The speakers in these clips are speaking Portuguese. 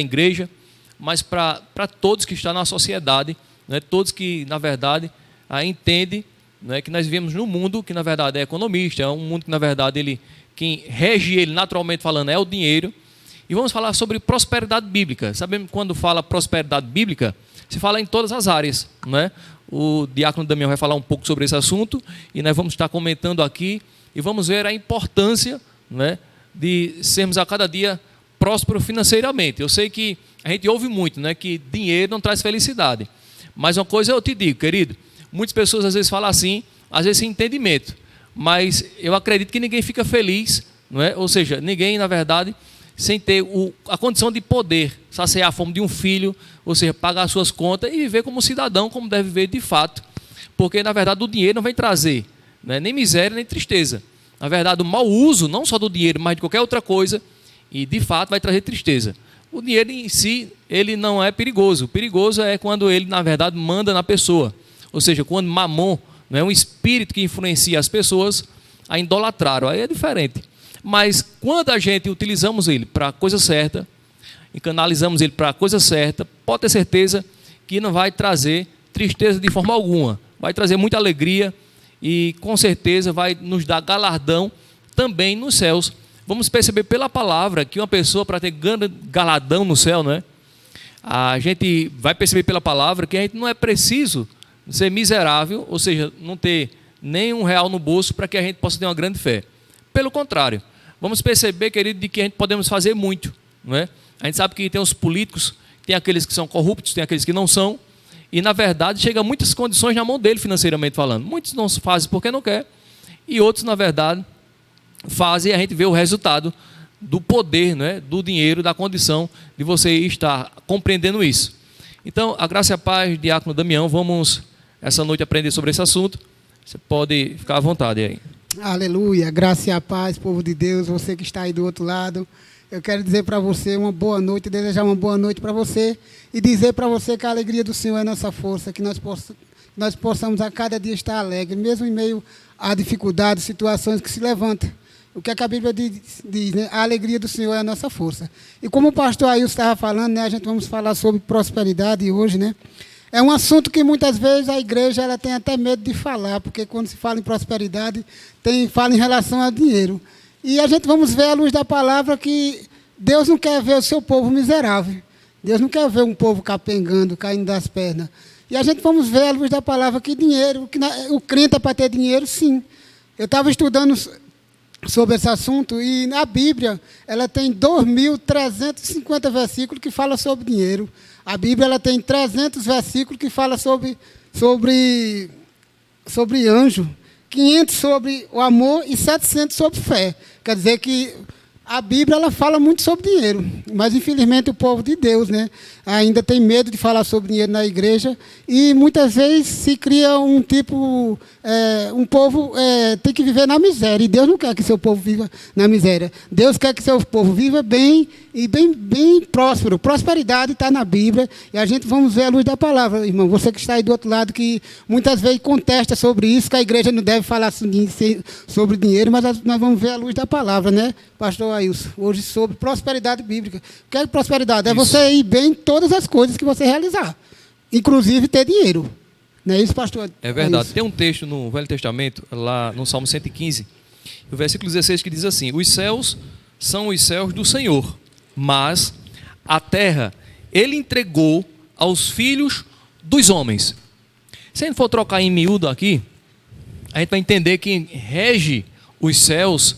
igreja, mas para todos que estão na sociedade, né? Todos que, na verdade, entendem, né, que nós vivemos num mundo que, na verdade, é economista, é um mundo que, na verdade, quem rege ele, naturalmente falando, é o dinheiro. E vamos falar sobre prosperidade bíblica. Sabemos que quando fala prosperidade bíblica, se fala em todas as áreas, né? O diácono Damião vai falar um pouco sobre esse assunto e nós vamos estar comentando aqui e vamos ver a importância, né, de sermos a cada dia próspero financeiramente. Eu sei que a gente ouve muito, né, que dinheiro não traz felicidade. Mas uma coisa eu te digo, querido, muitas pessoas às vezes falam assim, às vezes sem entendimento. Mas eu acredito que ninguém fica feliz, não é? Ou seja, ninguém, na verdade, sem ter a condição de poder saciar a fome de um filho, ou seja, pagar as suas contas e viver como cidadão, como deve viver de fato. Porque, na verdade, o dinheiro não vem trazer, né, nem miséria, nem tristeza. Na verdade, o mau uso, não só do dinheiro, mas de qualquer outra coisa, e de fato vai trazer tristeza. O dinheiro em si, ele não é perigoso. O perigoso é quando ele, na verdade, manda na pessoa. Ou seja, quando Mamon, não é um espírito que influencia as pessoas a idolatrar. Aí é diferente. Mas quando a gente utilizamos ele para a coisa certa, e canalizamos ele para a coisa certa, pode ter certeza que não vai trazer tristeza de forma alguma. Vai trazer muita alegria e com certeza vai nos dar galardão também nos céus. Vamos perceber pela palavra que uma pessoa, para ter galardão no céu, né, a gente vai perceber pela palavra que a gente não é preciso ser miserável, ou seja, não ter nem R$1 no bolso para que a gente possa ter uma grande fé. Pelo contrário, vamos perceber, querido, de que a gente podemos fazer muito, não é? A gente sabe que tem os políticos, tem aqueles que são corruptos, tem aqueles que não são, e na verdade chega muitas condições na mão dele financeiramente falando. Muitos não fazem porque não quer, e outros, na verdade, fazem, e a gente vê o resultado do poder, né, do dinheiro, da condição de você estar compreendendo isso. Então, a graça e a paz, diácono Damião, vamos essa noite aprender sobre esse assunto. Você pode ficar à vontade aí. Aleluia, graça e a paz, povo de Deus, você que está aí do outro lado. Eu quero dizer para você uma boa noite, desejar uma boa noite para você e dizer para você que a alegria do Senhor é nossa força, que nós possamos a cada dia estar alegre, mesmo em meio a dificuldades, situações que se levantam. O que a Bíblia diz, né? A alegria do Senhor é a nossa força. E como o pastor Ailson estava falando, né, a gente vamos falar sobre prosperidade hoje, né? É um assunto que muitas vezes a igreja ela tem até medo de falar, porque quando se fala em prosperidade, fala em relação a dinheiro. E a gente vamos ver à luz da palavra que Deus não quer ver o seu povo miserável. Deus não quer ver um povo capengando, caindo das pernas. E a gente vamos ver à luz da palavra que dinheiro, que o crente é para ter dinheiro, sim. Eu estava estudando sobre esse assunto e na Bíblia ela tem 2.350 versículos que falam sobre dinheiro. A Bíblia ela tem 300 versículos que falam sobre anjo, 500 sobre o amor e 700 sobre fé. Quer dizer que a Bíblia ela fala muito sobre dinheiro, mas infelizmente o povo de Deus, né, ainda tem medo de falar sobre dinheiro na igreja e muitas vezes se cria um povo tem que viver na miséria e Deus não quer que seu povo viva na miséria. Deus quer que seu povo viva bem e bem próspero. Prosperidade está na Bíblia e a gente vamos ver a luz da palavra, irmão. Você que está aí do outro lado que muitas vezes contesta sobre isso, que a igreja não deve falar sobre dinheiro, mas nós vamos ver a luz da palavra, né, pastor Ailson? Hoje sobre prosperidade bíblica. O que é prosperidade? É você ir bem em todas as coisas que você realizar, inclusive ter dinheiro. Não é isso, pastor? É verdade. Tem um texto no Velho Testamento, lá no Salmo 115, o versículo 16, que diz assim: os céus são os céus do Senhor, mas a terra ele entregou aos filhos dos homens. Se a gente for trocar em miúdo aqui, a gente vai entender que quem rege os céus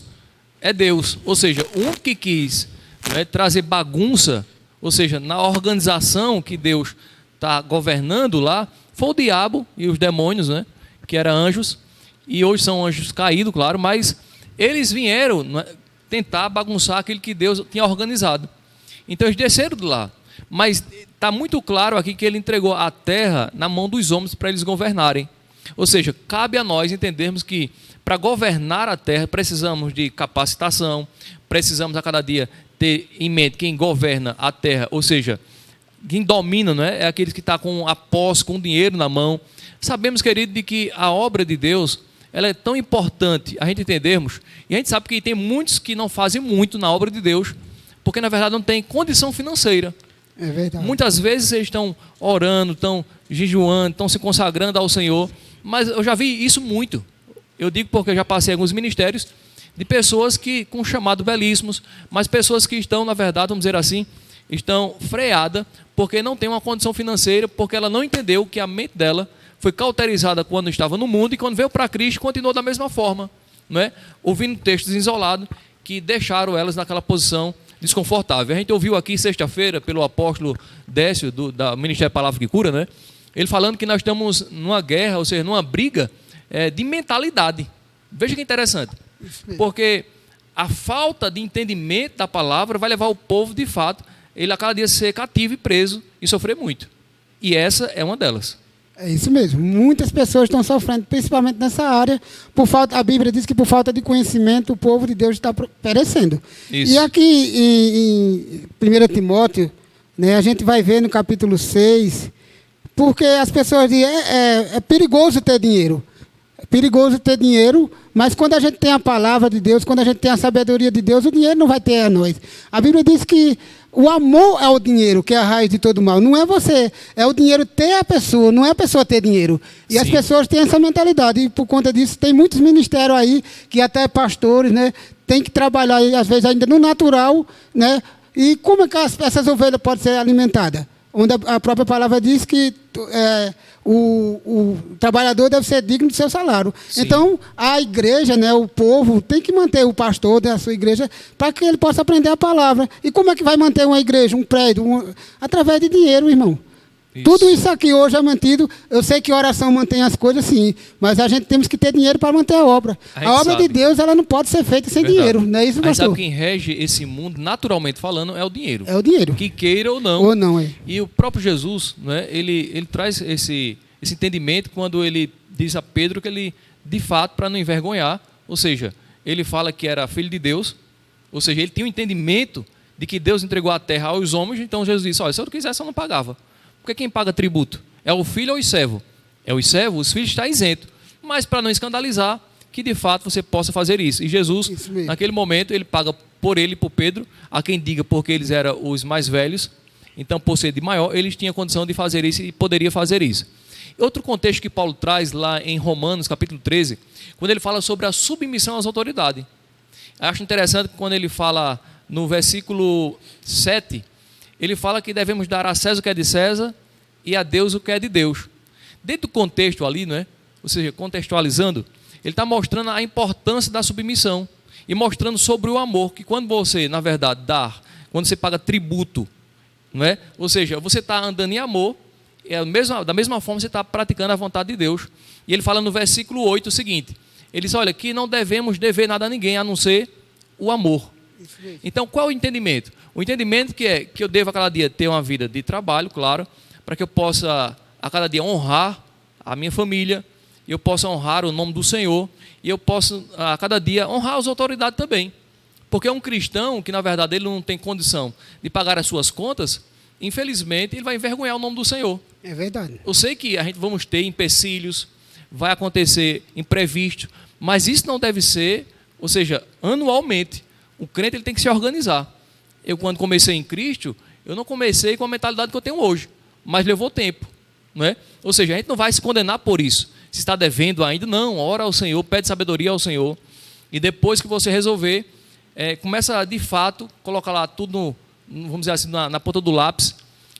é Deus. Ou seja, um que quis, né, trazer bagunça, ou seja, na organização que Deus está governando lá, foi o diabo e os demônios, né, que eram anjos, e hoje são anjos caídos, claro, mas eles vieram, né, tentar bagunçar aquilo que Deus tinha organizado. Então eles desceram de lá. Mas está muito claro aqui que ele entregou a terra na mão dos homens para eles governarem. Ou seja, cabe a nós entendermos que para governar a terra precisamos de capacitação, precisamos a cada dia ter em mente quem governa a terra, ou seja, quem domina, não é? É aqueles que estão com a posse, com o dinheiro na mão. Sabemos, querido, de que a obra de Deus ela é tão importante a gente entendermos, e a gente sabe que tem muitos que não fazem muito na obra de Deus, porque na verdade não tem condição financeira. É verdade. Muitas vezes eles estão orando, estão jejuando, estão se consagrando ao Senhor, mas eu já vi isso muito. Eu digo porque eu já passei alguns ministérios de pessoas que, com chamado belíssimos, mas pessoas que estão, na verdade, vamos dizer assim, estão freadas porque não tem uma condição financeira, porque ela não entendeu que a mente dela foi cauterizada quando estava no mundo e quando veio para Cristo continuou da mesma forma, não é? Ouvindo textos isolados que deixaram elas naquela posição desconfortável. A gente ouviu aqui sexta-feira pelo apóstolo Décio, da Ministério Palavra que Cura, né? Ele falando que nós estamos numa guerra, ou seja, numa briga de mentalidade. Veja que interessante, porque a falta de entendimento da palavra vai levar o povo, de fato, ele a cada dia ser cativo e preso e sofrer muito. E essa é uma delas. É isso mesmo. Muitas pessoas estão sofrendo, principalmente nessa área, por falta. A Bíblia diz que por falta de conhecimento o povo de Deus está perecendo. Isso. E aqui em 1 Timóteo, né, a gente vai ver no capítulo 6, porque as pessoas dizem é perigoso ter dinheiro. É perigoso ter dinheiro, mas quando a gente tem a palavra de Deus, quando a gente tem a sabedoria de Deus, o dinheiro não vai ter a nós. A Bíblia diz que o amor é o dinheiro, que é a raiz de todo mal. Não é você, é o dinheiro ter a pessoa, não é a pessoa ter dinheiro. E as pessoas têm essa mentalidade. E por conta disso, tem muitos ministérios aí, que até pastores, né, tem que trabalhar, às vezes, ainda no natural, né? E como é que essas ovelhas podem ser alimentadas? Onde a própria palavra diz que o trabalhador deve ser digno do seu salário. Sim. Então, a igreja, né, o povo, tem que manter o pastor da sua igreja para que ele possa aprender a palavra. E como é que vai manter uma igreja, um prédio? Através de dinheiro, irmão. Isso. Tudo isso aqui hoje é mantido. Eu sei que oração mantém as coisas, sim, mas a gente temos que ter dinheiro para manter a obra. A obra de Deus, ela não pode ser feita sem dinheiro, não é isso, pastor? Mas sabe quem rege esse mundo, naturalmente falando, é o dinheiro. É o dinheiro. Que queira ou não. Ou não, é. E o próprio Jesus, né, ele traz esse entendimento quando ele diz a Pedro que ele, de fato, para não envergonhar, ou seja, ele fala que era filho de Deus, ou seja, ele tinha um entendimento de que Deus entregou a terra aos homens, então Jesus disse, olha, se eu não quisesse, eu não pagava. Porque quem paga tributo? É o filho ou o servo? É o servo, os filhos estão isentos. Mas para não escandalizar, que de fato você possa fazer isso. E Jesus, naquele momento, ele paga por ele e por Pedro, a quem diga porque eles eram os mais velhos, então por ser de maior, eles tinham condição de fazer isso e poderia fazer isso. Outro contexto que Paulo traz lá em Romanos, capítulo 13, quando ele fala sobre a submissão às autoridades. Eu acho interessante que quando ele fala no versículo 7, ele fala que devemos dar a César o que é de César e a Deus o que é de Deus. Dentro do contexto ali, né? Ou seja, contextualizando, ele está mostrando a importância da submissão e mostrando sobre o amor, que quando você, na verdade, quando você paga tributo, não é? Ou seja, você está andando em amor, da mesma forma você está praticando a vontade de Deus. E ele fala no versículo 8 o seguinte, ele diz, olha, que não devemos dever nada a ninguém, a não ser o amor. Então, qual é o entendimento? O entendimento que é que eu devo a cada dia ter uma vida de trabalho, claro, para que eu possa a cada dia honrar a minha família, eu possa honrar o nome do Senhor, e eu possa a cada dia honrar as autoridades também. Porque um cristão que, na verdade, ele não tem condição de pagar as suas contas, infelizmente, ele vai envergonhar o nome do Senhor. É verdade. Eu sei que a gente vamos ter empecilhos, vai acontecer imprevisto, mas isso não deve ser, ou seja, anualmente. O crente ele tem que se organizar. Eu, quando comecei em Cristo, eu não comecei com a mentalidade que eu tenho hoje, mas levou tempo, não é? Ou seja, a gente não vai se condenar por isso. Se está devendo ainda, não, ora ao Senhor, pede sabedoria ao Senhor, e depois que você resolver, começa de fato, coloca lá tudo, vamos dizer assim, na ponta do lápis,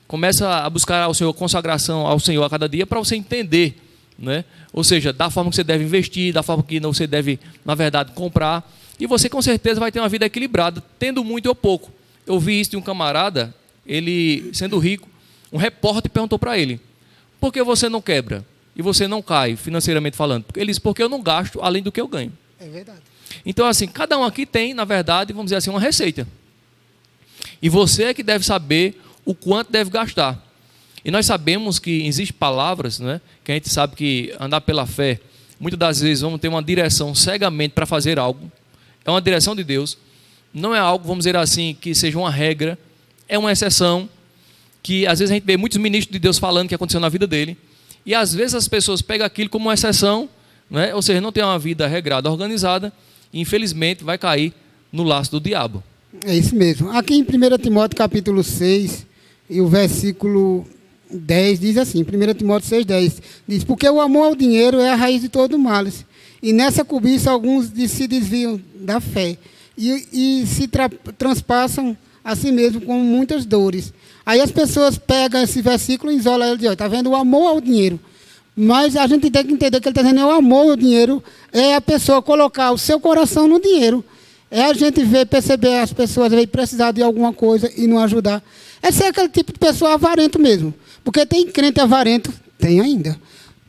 começa a buscar ao Senhor, consagração ao Senhor a cada dia, para você entender, né? Ou seja, da forma que você deve investir, da forma que você deve, na verdade, comprar. E você com certeza vai ter uma vida equilibrada, tendo muito ou pouco. Eu vi isso de um camarada, ele sendo rico, um repórter perguntou para ele, por que você não quebra? E você não cai, financeiramente falando? Ele disse, porque eu não gasto além do que eu ganho. É verdade. Então, assim, cada um aqui tem, na verdade, vamos dizer assim, uma receita. E você é que deve saber o quanto deve gastar. E nós sabemos que existem palavras, né, que a gente sabe que andar pela fé, muitas das vezes vamos ter uma direção cegamente para fazer algo. É uma direção de Deus, não é algo, vamos dizer assim, que seja uma regra, é uma exceção, que às vezes a gente vê muitos ministros de Deus falando que aconteceu na vida dele, e às vezes as pessoas pegam aquilo como uma exceção, né? Ou seja, não tem uma vida regrada, organizada, e infelizmente vai cair no laço do diabo. É isso mesmo. Aqui em 1 Timóteo capítulo 6, E o versículo 10 diz assim, 1 Timóteo 6,10, diz, porque o amor ao dinheiro é a raiz de todo mal. E nessa cobiça alguns se desviam da fé e se transpassam a si mesmo com muitas dores. Aí as pessoas pegam esse versículo e isolam ele e dizem, está vendo, o amor ao dinheiro. Mas a gente tem que entender que ele está dizendo é o amor ao dinheiro, é a pessoa colocar o seu coração no dinheiro. É a gente perceber as pessoas precisar de alguma coisa e não ajudar. É ser aquele tipo de pessoa avarento mesmo. Porque tem crente avarento, tem ainda.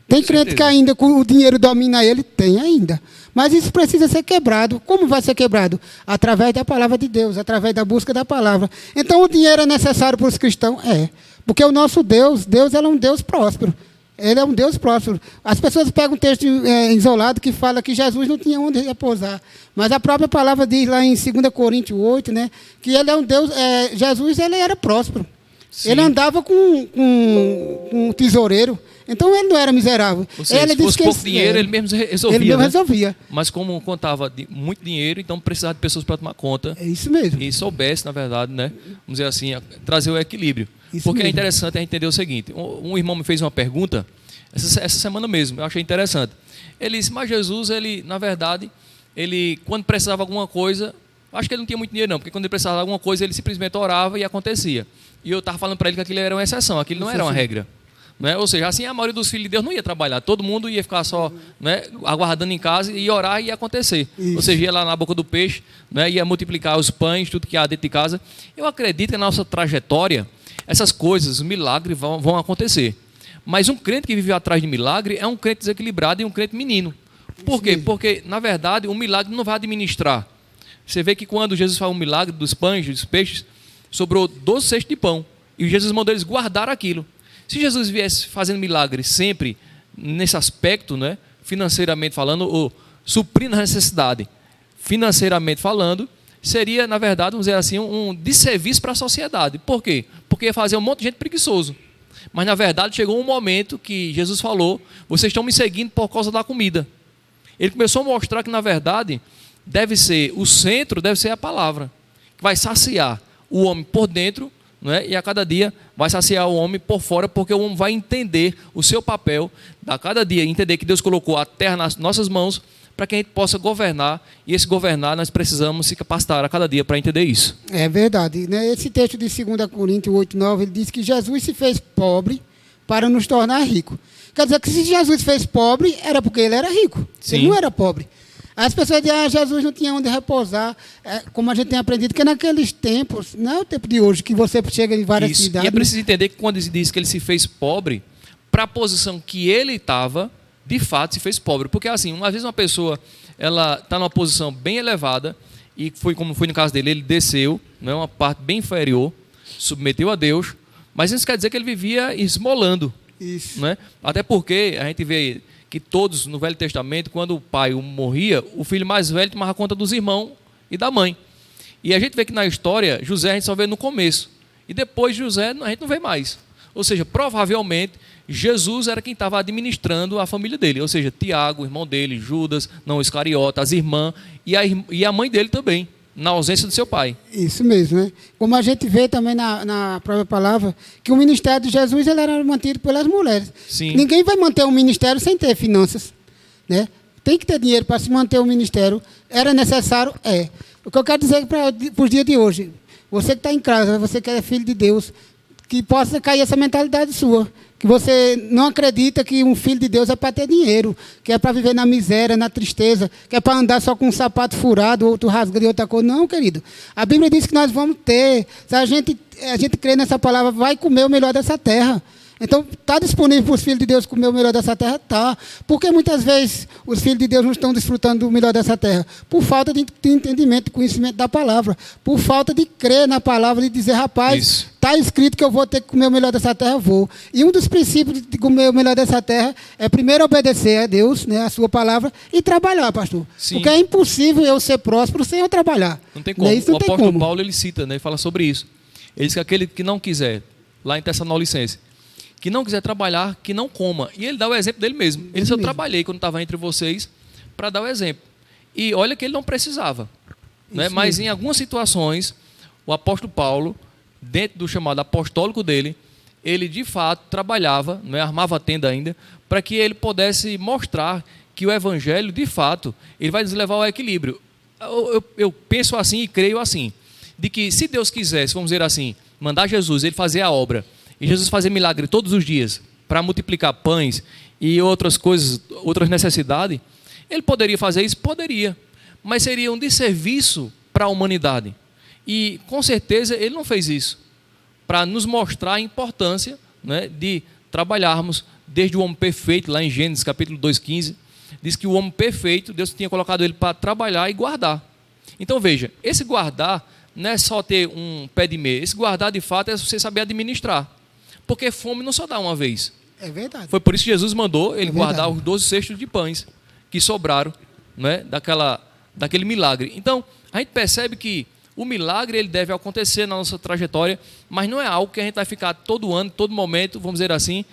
Tem crente que ainda com o dinheiro domina ele, tem ainda. Mas isso precisa ser quebrado. Como vai ser quebrado? Através da palavra de Deus, através da busca da palavra. Então o dinheiro é necessário para os cristãos? É. Porque o nosso Deus é um Deus próspero. Ele é um Deus próspero. As pessoas pegam um texto isolado que fala que Jesus não tinha onde repousar. Mas a própria palavra diz lá em 2 Coríntios 8, né, que ele é um Deus. Jesus ele era próspero. Sim. Ele andava com um tesoureiro. Então ele não era miserável. Ou seja, ele se fosse pouco dinheiro, ele mesmo resolvia. Ele mesmo resolvia. Mas como contava muito dinheiro, então precisava de pessoas para tomar conta. É isso mesmo. E soubesse, na verdade, né, vamos dizer assim, trazer o equilíbrio. Isso porque mesmo. É interessante a gente entender o seguinte. Um irmão me fez uma pergunta, essa semana mesmo, eu achei interessante. Ele disse, mas Jesus, ele, na verdade, ele, quando precisava de alguma coisa, acho que ele não tinha muito dinheiro não, porque quando ele precisava de alguma coisa, ele simplesmente orava e acontecia. E eu estava falando para ele que aquilo era uma exceção, aquilo não era uma regra. Né? Ou seja, assim a maioria dos filhos de Deus não ia trabalhar, todo mundo ia ficar só, né, aguardando em casa e orar e ia acontecer. Isso. Ou seja, ia lá na boca do peixe, né, ia multiplicar os pães, tudo que há dentro de casa. Eu acredito que na nossa trajetória, essas coisas, os milagres vão acontecer. Mas um crente que vive atrás de milagre é um crente desequilibrado e um crente menino. Por quê? Porque, na verdade, o milagre não vai administrar. Você vê que quando Jesus faz um milagre dos pães, dos peixes, sobrou 12 cestos de pão. E Jesus mandou eles guardar aquilo. Se Jesus viesse fazendo milagre sempre nesse aspecto, né, financeiramente falando, ou suprindo a necessidade, financeiramente falando, seria, na verdade, vamos dizer assim, um desserviço para a sociedade. Por quê? Porque ia fazer um monte de gente preguiçoso. Mas, na verdade, chegou um momento que Jesus falou, vocês estão me seguindo por causa da comida. Ele começou a mostrar que, na verdade, o centro deve ser a palavra, que vai saciar o homem por dentro, né? E a cada dia vai saciar o homem por fora, porque o homem vai entender o seu papel, a cada dia entender que Deus colocou a terra nas nossas mãos, para que a gente possa governar, e esse governar nós precisamos se capacitar a cada dia para entender isso. É verdade, né? Esse texto de 2 Coríntios 8,9, ele diz que Jesus se fez pobre para nos tornar rico. Quer dizer que se Jesus fez pobre, era porque ele era rico. Sim. Ele não era pobre. As pessoas dizem, Jesus não tinha onde repousar, como a gente tem aprendido, que naqueles tempos, não é o tempo de hoje, que você chega em várias cidades. E é preciso entender que quando ele diz que ele se fez pobre, para a posição que ele estava, de fato se fez pobre. Porque assim, às vezes uma pessoa ela está numa posição bem elevada, e foi como foi no caso dele, ele desceu, né, uma parte bem inferior, submeteu a Deus, mas isso quer dizer que ele vivia esmolando. Isso. Né? Até porque a gente vê que todos no Velho Testamento, quando o pai morria, o filho mais velho tomava conta dos irmãos e da mãe. E a gente vê que na história, José a gente só vê no começo. E depois de José a gente não vê mais. Ou seja, provavelmente, Jesus era quem estava administrando a família dele. Ou seja, Tiago, o irmão dele, Judas, não Iscariote, as irmãs e a mãe dele também, na ausência do seu pai. Isso mesmo, né? Como a gente vê também na própria palavra, que o ministério de Jesus ele era mantido pelas mulheres. Sim. Ninguém vai manter um ministério sem ter finanças, né? Tem que ter dinheiro para se manter o ministério. Era necessário? É. O que eu quero dizer para os dias de hoje, você que está em casa, você que é filho de Deus, que possa cair essa mentalidade sua, que você não acredita que um filho de Deus é para ter dinheiro, que é para viver na miséria, na tristeza, que é para andar só com um sapato furado, outro rasgado e outra coisa. Não, querido. A Bíblia diz que nós vamos ter. Se a gente crê nessa palavra, vai comer o melhor dessa terra. Então, está disponível para os filhos de Deus comer o melhor dessa terra? Está. Porque muitas vezes os filhos de Deus não estão desfrutando do melhor dessa terra? Por falta de entendimento, de conhecimento da palavra. Por falta de crer na palavra e dizer, rapaz, está escrito que eu vou ter que comer o melhor dessa terra, eu vou. E um dos princípios de comer o melhor dessa terra é primeiro obedecer a Deus, né, a sua palavra, e trabalhar, pastor. Sim. Porque é impossível eu ser próspero sem eu trabalhar. Não tem como. Isso não o apóstolo Paulo, ele cita, né, ele fala sobre isso. Ele diz que aquele que não quiser, lá em Tessalonicenses, que não quiser trabalhar, que não coma. E ele dá o exemplo dele mesmo. Ele disse, eu trabalhei quando estava entre vocês para dar o exemplo. E olha que ele não precisava. Né? Mas em algumas situações, o apóstolo Paulo dentro do chamado apostólico dele, ele de fato trabalhava, não é, armava a tenda ainda, para que ele pudesse mostrar que o evangelho, de fato, ele vai nos levar ao equilíbrio. Eu penso assim e creio assim, de que se Deus quisesse, vamos dizer assim, mandar Jesus, ele fazer a obra, e Jesus fazer milagre todos os dias, para multiplicar pães e outras coisas, outras necessidades, ele poderia fazer isso? Poderia, mas seria um desserviço para a humanidade. E com certeza ele não fez isso, para nos mostrar a importância, né, de trabalharmos desde o homem perfeito, lá em Gênesis capítulo 2,15, diz que o homem perfeito, Deus tinha colocado ele para trabalhar e guardar. Então veja, esse guardar não é só ter um pé de meia, esse guardar de fato é você saber administrar, porque fome não só dá uma vez. É verdade. Foi por isso que Jesus mandou ele guardar os 12 cestos de pães que sobraram, né, daquele milagre. Então a gente percebe que o milagre ele deve acontecer na nossa trajetória, mas não é algo que a gente vai ficar todo ano, todo momento, vamos dizer assim,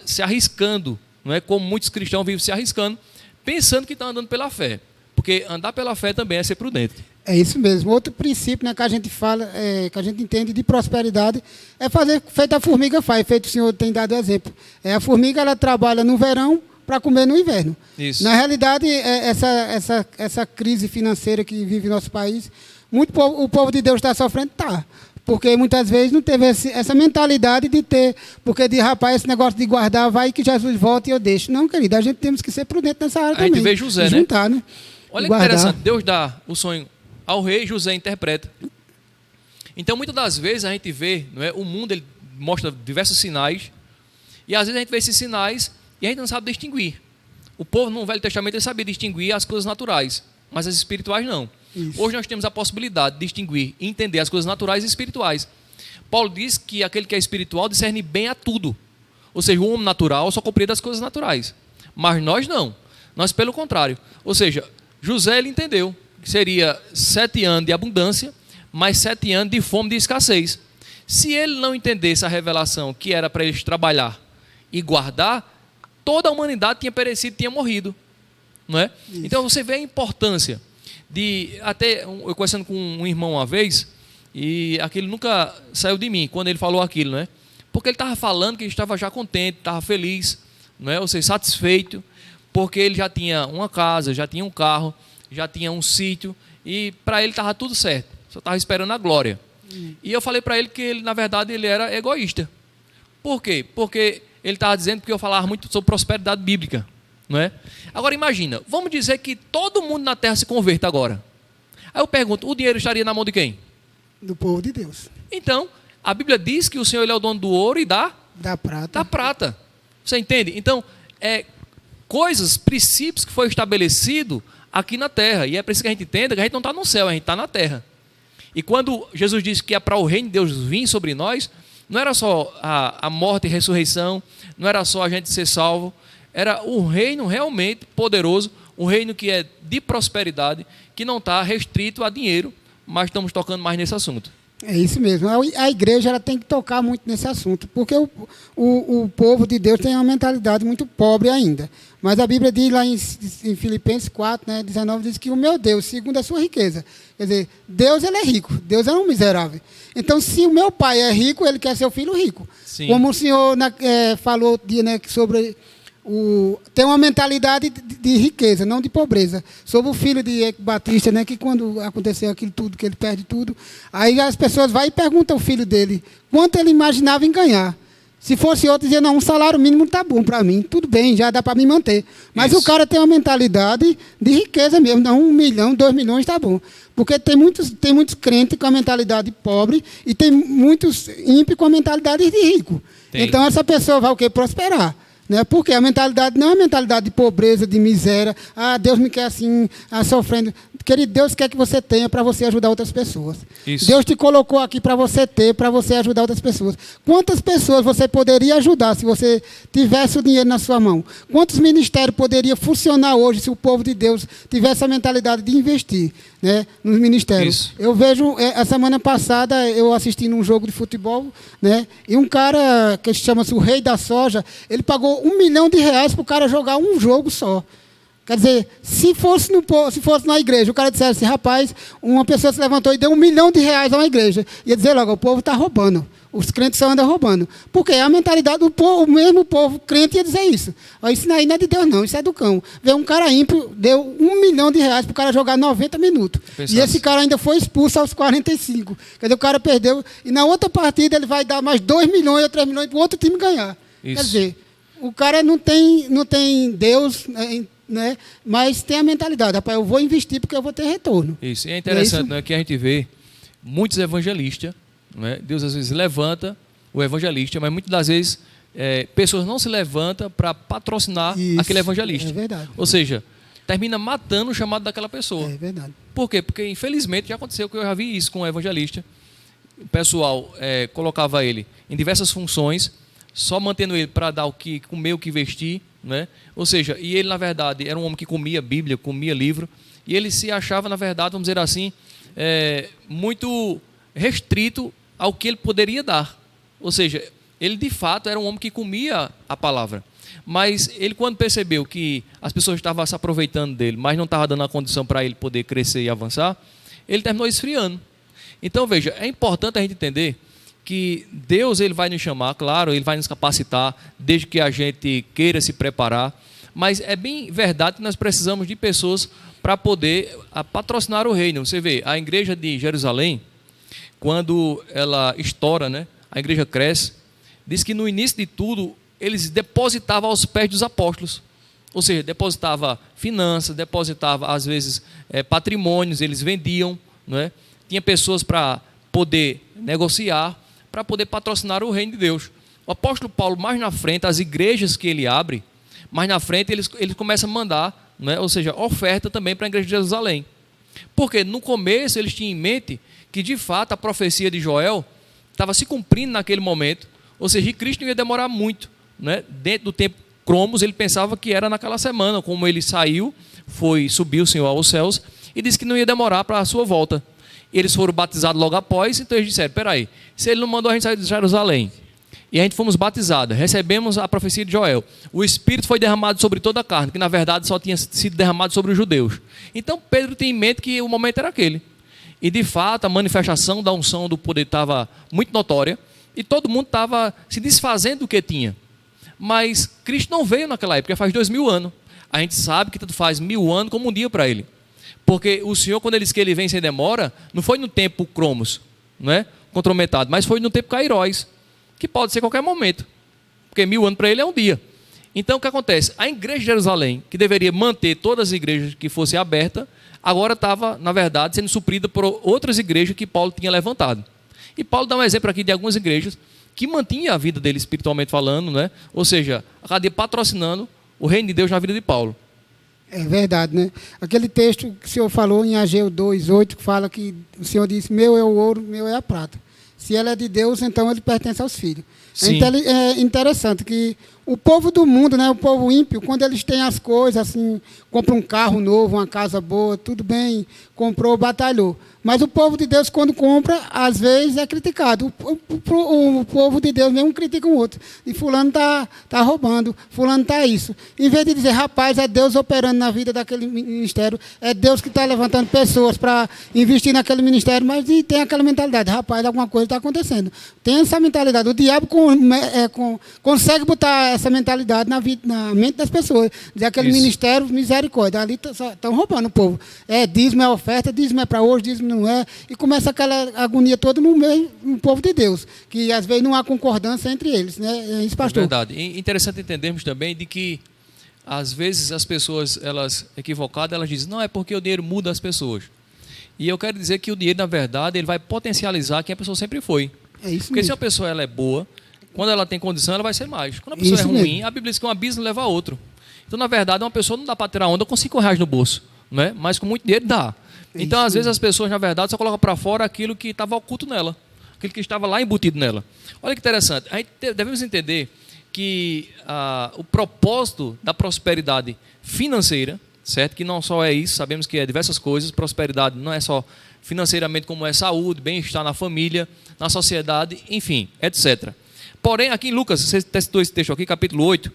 se arriscando, não é, como muitos cristãos vivem se arriscando, pensando que estão andando pela fé, porque andar pela fé também é ser prudente. É isso mesmo. Outro princípio, né, que a gente fala, que a gente entende de prosperidade, é fazer feito a formiga faz, feito o senhor tem dado exemplo. A formiga ela trabalha no verão para comer no inverno. Isso. Na realidade, essa crise financeira que vive nosso país, o povo de Deus está sofrendo, tá. Porque muitas vezes não teve essa mentalidade de ter, porque de rapaz, esse negócio de guardar, vai que Jesus volta e eu deixo. Não, querido, a gente temos que ser prudente nessa área também. A gente vê José, juntar, né? Olha que interessante, Deus dá o sonho ao rei, José interpreta. Então, muitas das vezes a gente vê, não é, o mundo ele mostra diversos sinais, e às vezes a gente vê esses sinais e a gente não sabe distinguir. O povo no Velho Testamento ele sabia distinguir as coisas naturais, mas as espirituais não. Isso. Hoje nós temos a possibilidade de distinguir e entender as coisas naturais e espirituais. Paulo diz que aquele que é espiritual discerne bem a tudo. Ou seja, o homem natural só compreende as coisas naturais. Mas nós não. Nós pelo contrário. Ou seja, José ele entendeu que seria 7 anos de abundância, mais 7 anos de fome e de escassez. Se ele não entendesse a revelação que era para eles trabalhar e guardar, toda a humanidade tinha perecido, tinha morrido. Não é? Então você vê a importância até eu conversando com um irmão uma vez, e aquilo nunca saiu de mim, quando ele falou aquilo, né? Porque ele estava falando que ele estava já contente, estava feliz, não é? Ou seja, satisfeito, porque ele já tinha uma casa, já tinha um carro, já tinha um sítio, e para ele estava tudo certo, só estava esperando a glória. E eu falei para ele que ele, na verdade, ele era egoísta. Por quê? Porque ele estava dizendo que eu falava muito sobre prosperidade bíblica. Não é? Agora imagina, vamos dizer que todo mundo na terra se converta agora. Aí eu pergunto, o dinheiro estaria na mão de quem? Do povo de Deus. Então, a Bíblia diz que o Senhor ele é o dono do ouro e da prata. Você entende? Então, coisas, princípios que foi estabelecido aqui na terra. E é preciso que a gente entenda que a gente não está no céu, a gente está na terra. E quando Jesus disse que é para o reino de Deus vir sobre nós, não era só a morte e ressurreição, não era só a gente ser salvo, era um reino realmente poderoso, um reino que é de prosperidade, que não está restrito a dinheiro, mas estamos tocando mais nesse assunto. É isso mesmo. A igreja ela tem que tocar muito nesse assunto, porque o povo de Deus tem uma mentalidade muito pobre ainda. Mas a Bíblia diz lá em Filipenses 4, né, 19, diz que o meu Deus, segundo a sua riqueza. Quer dizer, Deus ele é rico, Deus é um miserável. Então, se o meu pai é rico, ele quer ser o filho rico. Sim. Como o senhor falou outro dia, né, sobre... tem uma mentalidade de riqueza, não de pobreza. Sobre o filho de Eike Batista, né, que quando aconteceu aquilo tudo, que ele perde tudo, aí as pessoas vão e perguntam ao filho dele quanto ele imaginava em ganhar. Se fosse outro, dizia, não, um salário mínimo está bom para mim, tudo bem, já dá para me manter. Mas isso. O cara tem uma mentalidade de riqueza mesmo, não, 1 milhão, 2 milhões está bom. Porque tem muitos crentes com a mentalidade pobre e tem muitos ímpios com a mentalidade de rico. Tem. Então essa pessoa vai o quê? Prosperar. Né? Porque a mentalidade não é uma mentalidade de pobreza, de miséria. Ah, Deus me quer assim, sofrendo. Querido, Deus quer que você tenha para você ajudar outras pessoas. Isso. Deus te colocou aqui para você ter, para você ajudar outras pessoas. Quantas pessoas você poderia ajudar se você tivesse o dinheiro na sua mão? Quantos ministérios poderiam funcionar hoje se o povo de Deus tivesse a mentalidade de investir, né, nos ministérios? Isso. Eu vejo, a semana passada, eu assisti num jogo de futebol, né, e um cara que chama-se o Rei da Soja, ele pagou R$1 milhão para o cara jogar um jogo só. Quer dizer, se fosse na igreja, o cara dissesse assim, rapaz, uma pessoa se levantou e deu R$1 milhão a uma igreja. Ia dizer logo, o povo está roubando. Os crentes só andam roubando. Porque a mentalidade do povo, o mesmo povo crente ia dizer isso. Isso aí não é de Deus, não, isso é do cão. Veio um cara ímpio, deu R$1 milhão para o cara jogar 90 minutos. E esse cara ainda foi expulso aos 45. Quer dizer, o cara perdeu. E na outra partida ele vai dar mais 2 milhões ou 3 milhões para o outro time ganhar. Isso. Quer dizer, o cara não tem Deus, né? Mas tem a mentalidade, rapaz, eu vou investir porque eu vou ter retorno. Isso, e é interessante, né, que a gente vê muitos evangelistas, né? Deus às vezes levanta o evangelista, mas muitas das vezes pessoas não se levantam para patrocinar aquele evangelista. É verdade. Ou seja, termina matando o chamado daquela pessoa. É verdade. Por quê? Porque infelizmente já aconteceu que eu já vi isso com o evangelista. O pessoal colocava ele em diversas funções, só mantendo ele para dar o que comer, o que vestir, né? Ou seja, e ele na verdade era um homem que comia Bíblia, comia livro, e ele se achava na verdade, vamos dizer assim, muito restrito ao que ele poderia dar. Ou seja, ele de fato era um homem que comia a palavra, mas ele, quando percebeu que as pessoas estavam se aproveitando dele, mas não estava dando a condição para ele poder crescer e avançar, ele terminou esfriando. Então veja, é importante a gente entender que Deus ele vai nos chamar, claro, ele vai nos capacitar, desde que a gente queira se preparar, mas é bem verdade que nós precisamos de pessoas para poder patrocinar o reino. Você vê, a igreja de Jerusalém, quando ela estoura, né, a igreja cresce, diz que no início de tudo, eles depositavam aos pés dos apóstolos, ou seja, depositava finanças, depositava às vezes patrimônios, eles vendiam, né? Tinha pessoas para poder negociar, para poder patrocinar o reino de Deus. O apóstolo Paulo, mais na frente, as igrejas que ele abre, mais na frente ele começa a mandar, né, ou seja, oferta também para a igreja de Jerusalém. Porque no começo eles tinham em mente que de fato a profecia de Joel estava se cumprindo naquele momento, ou seja, Cristo não ia demorar muito, né? Dentro do tempo Cromos, ele pensava que era naquela semana, como ele saiu, subiu o Senhor aos céus, e disse que não ia demorar para a sua volta. Eles foram batizados logo após, então eles disseram, peraí, se ele não mandou a gente sair de Jerusalém, e a gente fomos batizados, recebemos a profecia de Joel, o Espírito foi derramado sobre toda a carne, que na verdade só tinha sido derramado sobre os judeus. Então Pedro tem em mente que o momento era aquele. E de fato a manifestação da unção do poder estava muito notória, e todo mundo estava se desfazendo do que tinha. Mas Cristo não veio naquela época, faz 2000 anos. A gente sabe que tanto faz 1000 anos como um dia para ele. Porque o Senhor, quando ele disse que ele vem sem demora, não foi no tempo Cromos, não é? Contrometado, mas foi no tempo Kairos, que pode ser qualquer momento. Porque 1000 anos para ele é um dia. Então o que acontece? A igreja de Jerusalém, que deveria manter todas as igrejas que fosse aberta, agora estava, na verdade, sendo suprida por outras igrejas que Paulo tinha levantado. E Paulo dá um exemplo aqui de algumas igrejas que mantinha a vida dele espiritualmente falando, né? Ou seja, a cadeia patrocinando o reino de Deus na vida de Paulo. É verdade, né? Aquele texto que o senhor falou em Ageu 2:8, que fala que o senhor disse, meu é o ouro, meu é a prata. Se ela é de Deus, então ele pertence aos filhos. Sim. É interessante que o povo do mundo, né, o povo ímpio, quando eles têm as coisas, assim, compra um carro novo, uma casa boa, tudo bem, comprou, batalhou. Mas o povo de Deus, quando compra, às vezes é criticado. O povo de Deus mesmo critica um outro. E fulano está roubando, fulano está isso. Em vez de dizer, rapaz, é Deus operando na vida daquele ministério, é Deus que está levantando pessoas para investir naquele ministério, mas tem aquela mentalidade, rapaz, alguma coisa está acontecendo. Tem essa mentalidade. O diabo consegue botar essa mentalidade na mente das pessoas. Dizer aquele ministério, misericórdia, ali estão roubando o povo. Dízimo é oferta, dízimo é para hoje, dízimo não é, e começa aquela agonia toda no meio do povo de Deus, que às vezes não há concordância entre eles, né? É isso, pastor. É verdade. E interessante entendermos também de que às vezes as pessoas, elas equivocadas, elas dizem, não, é porque o dinheiro muda as pessoas. E eu quero dizer que o dinheiro, na verdade, ele vai potencializar quem a pessoa sempre foi. É isso porque mesmo. se a pessoa ela é boa, quando ela tem condição, ela vai ser mais. Quando a pessoa Isso é ruim, mesmo. a Bíblia diz que um abismo leva a outro. Então, na verdade, uma pessoa não dá para tirar onda com R$5 no bolso, né? Mas com muito dinheiro dá. Então, às vezes, as pessoas, na verdade, só colocam para fora aquilo que estava oculto nela, aquilo que estava lá embutido nela. Olha que interessante. A gente devemos entender que o propósito da prosperidade financeira, certo? Que não só é isso, sabemos que é diversas coisas. Prosperidade não é só financeiramente, como é saúde, bem-estar na família, na sociedade, enfim, etc. Porém, aqui em Lucas, você citou esse texto aqui, capítulo 8,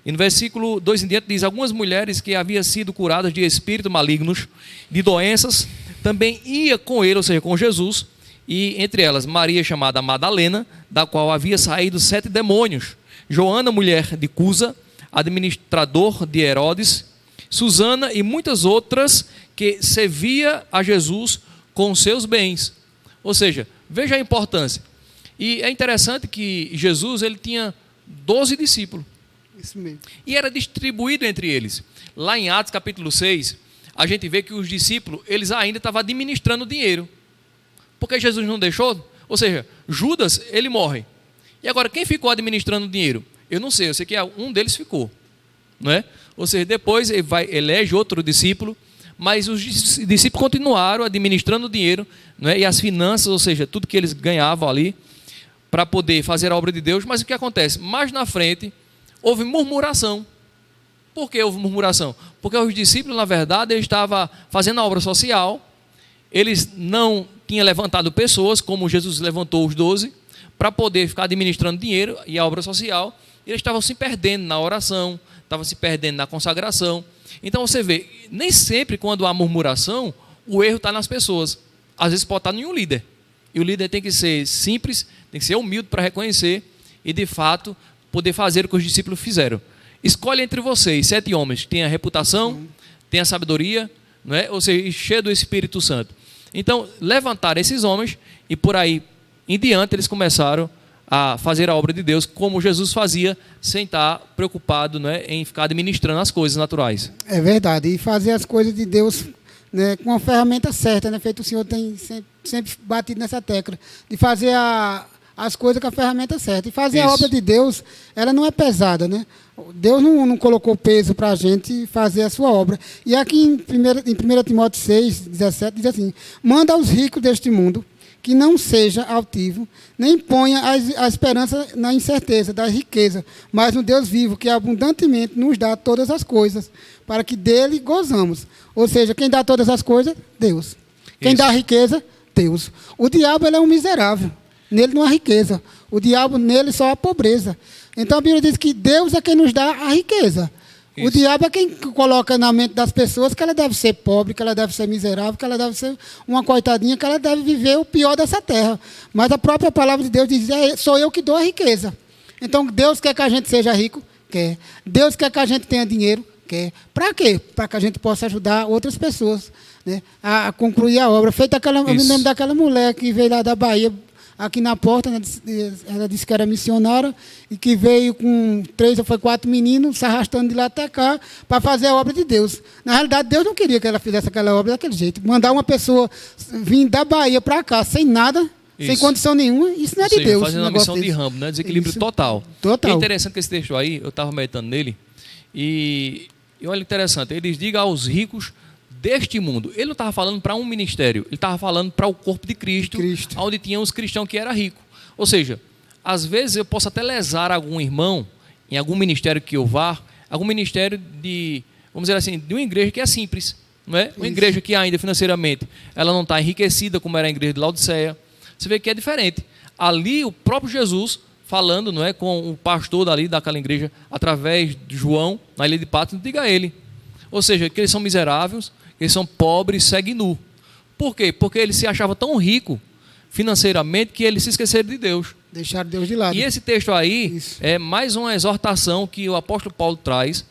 E no versículo 2 em diante diz: algumas mulheres que haviam sido curadas de espíritos malignos, de doenças, também ia com ele, ou seja, com Jesus, e entre elas Maria, chamada Madalena, da qual havia saído 7 demônios, Joana, mulher de Cusa, administrador de Herodes, Susana e muitas outras que servia a Jesus com seus bens. Ou seja, veja a importância. E é interessante que Jesus ele tinha 12 discípulos. Isso mesmo. E era distribuído entre eles. Lá em Atos capítulo 6, a gente vê que os discípulos, eles ainda estavam administrando dinheiro. Porque Jesus não deixou, ou seja, Judas, ele morre. E agora, quem ficou administrando dinheiro? Eu não sei, eu sei que um deles ficou. Não é? Ou seja, depois ele elege outro discípulo, mas os discípulos continuaram administrando o dinheiro, não é? E as finanças, ou seja, tudo que eles ganhavam ali, para poder fazer a obra de Deus. Mas o que acontece? Mais na frente, houve murmuração. Por que houve murmuração? Porque os discípulos, na verdade, eles estavam fazendo a obra social, eles não tinham levantado pessoas, como Jesus levantou os 12, para poder ficar administrando dinheiro e a obra social. Eles estavam se perdendo na oração, estavam se perdendo na consagração. Então você vê, nem sempre quando há murmuração, o erro está nas pessoas. Às vezes pode estar em um líder. E o líder tem que ser simples, tem que ser humilde para reconhecer e, de fato, poder fazer o que os discípulos fizeram. Escolhe entre vocês 7 homens que têm a reputação, têm a sabedoria, não é? Ou seja, cheio do Espírito Santo. Então, levantaram esses homens e por aí em diante eles começaram a fazer a obra de Deus como Jesus fazia, sem estar preocupado, né, em ficar administrando as coisas naturais. É verdade. E fazer as coisas de Deus, né, com a ferramenta certa, né? Feito o Senhor tem sempre batido nessa tecla, de fazer as coisas com a ferramenta certa. E fazer a obra de Deus, ela não é pesada, né? Deus não colocou peso para a gente fazer a sua obra. E aqui em 1 Timóteo 6, 17, diz assim: manda aos ricos deste mundo que não seja altivo, nem ponha a esperança na incerteza da riqueza, mas no Deus vivo, que abundantemente nos dá todas as coisas, para que dele gozamos. Ou seja, quem dá todas as coisas? Deus. Quem dá a riqueza? Deus. O diabo ele é um miserável. Nele não há riqueza. O diabo, nele só há pobreza. Então a Bíblia diz que Deus é quem nos dá a riqueza. Isso. O diabo é quem coloca na mente das pessoas que ela deve ser pobre, que ela deve ser miserável, que ela deve ser uma coitadinha, que ela deve viver o pior dessa terra. Mas a própria palavra de Deus diz: sou eu que dou a riqueza. Então Deus quer que a gente seja rico? Quer. Deus quer que a gente tenha dinheiro? Quer. Para quê? Para que a gente possa ajudar outras pessoas, né, a concluir a obra. Eu me lembro daquela mulher que veio lá da Bahia, aqui na porta, né, ela disse que era missionária e que veio com 3 ou 4 meninos se arrastando de lá até cá para fazer a obra de Deus. Na realidade, Deus não queria que ela fizesse aquela obra daquele jeito. Mandar uma pessoa vir da Bahia para cá sem nada, sem condição nenhuma, isso não é de Deus. Fazendo uma missão de Rambo, né? Desequilíbrio total. Total. É interessante que esse texto aí, eu estava meditando nele, e olha interessante, ele diz: diga aos ricos deste mundo. Ele não estava falando para um ministério, ele estava falando para o corpo de Cristo, onde tinha os cristãos que eram ricos. Ou seja, às vezes eu posso até lesar algum irmão em algum ministério que eu vá, algum ministério de, vamos dizer assim, de uma igreja que é simples, não é? Uma igreja que ainda financeiramente ela não está enriquecida como era a igreja de Laodiceia. Você vê que é diferente. Ali o próprio Jesus falando, não é, com o pastor dali daquela igreja através de João na ilha de Patmos, diga a ele. Ou seja, que eles são miseráveis, eles são pobres, seguem nu. Por quê? Porque ele se achava tão rico financeiramente que eles se esqueceram de Deus. Deixaram Deus de lado. E esse texto aí é mais uma exortação que o apóstolo Paulo traz.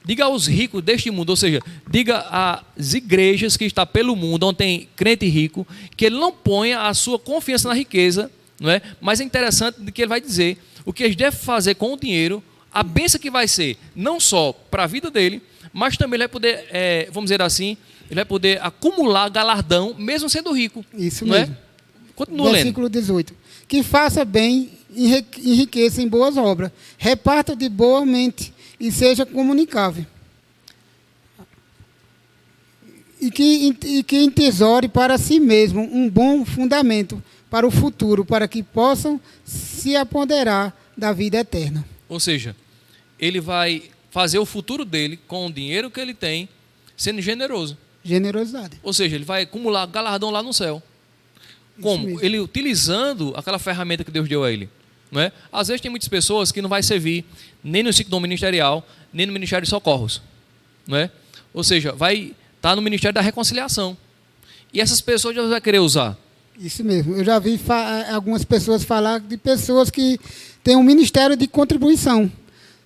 Diga aos ricos deste mundo, ou seja, diga às igrejas que estão pelo mundo, onde tem crente rico, que ele não ponha a sua confiança na riqueza, não é? Mas é interessante que ele vai dizer o que eles devem fazer com o dinheiro, a bênção que vai ser, não só para a vida dele, mas também ele vai poder, vamos dizer assim, ele vai poder acumular galardão, mesmo sendo rico. Isso não mesmo. Continua Versículo 18. Que faça bem, enriqueça em boas obras, reparta de boa mente e seja comunicável. E que entesoure para si mesmo um bom fundamento para o futuro, para que possam se apoderar da vida eterna. Ou seja, ele vai fazer o futuro dele com o dinheiro que ele tem, sendo generoso. Generosidade. Ou seja, ele vai acumular galardão lá no céu. Como? Ele utilizando aquela ferramenta que Deus deu a ele. Não é? Às vezes tem muitas pessoas que não vai servir nem no ciclo ministerial, nem no Ministério de Socorros. Não é? Ou seja, vai estar no Ministério da Reconciliação. E essas pessoas Deus vai querer usar. Isso mesmo. Eu já vi algumas pessoas falar de pessoas que têm um ministério de contribuição,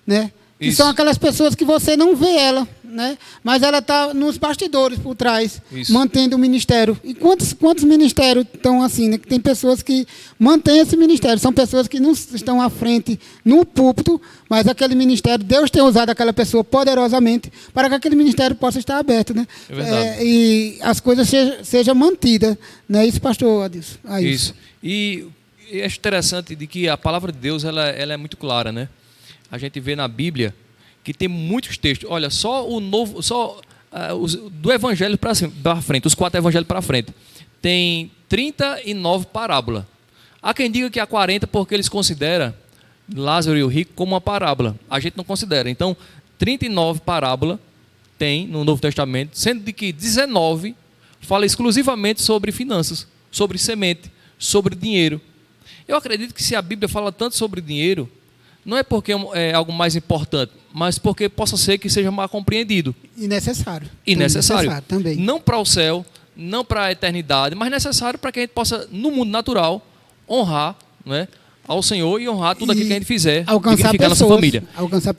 né? Que são aquelas pessoas que você não vê ela, né? Mas ela está nos bastidores por trás, mantendo o ministério. E quantos ministérios estão assim, né? Que tem pessoas que mantêm esse ministério. São pessoas que não estão à frente no púlpito, mas aquele ministério, Deus tem usado aquela pessoa poderosamente para que aquele ministério possa estar aberto, né? É verdade. E as coisas sejam mantidas. Não é isso, pastor Adilson? Isso. E é interessante de que a palavra de Deus ela é muito clara, né? A gente vê na Bíblia que tem muitos textos. Olha, só do Evangelho para frente, os 4 Evangelhos para frente, tem 39 parábolas. Há quem diga que há 40 porque eles consideram Lázaro e o rico como uma parábola. A gente não considera. Então, 39 parábolas tem no Novo Testamento, sendo de que 19 fala exclusivamente sobre finanças, sobre semente, sobre dinheiro. Eu acredito que se a Bíblia fala tanto sobre dinheiro, não é porque é algo mais importante, mas porque possa ser que seja mal compreendido. E necessário. E necessário também. Não para o céu, não para a eternidade, mas necessário para que a gente possa, no mundo natural, honrar, né, ao Senhor e honrar tudo aquilo que a gente fizer, dignificar a nossa família.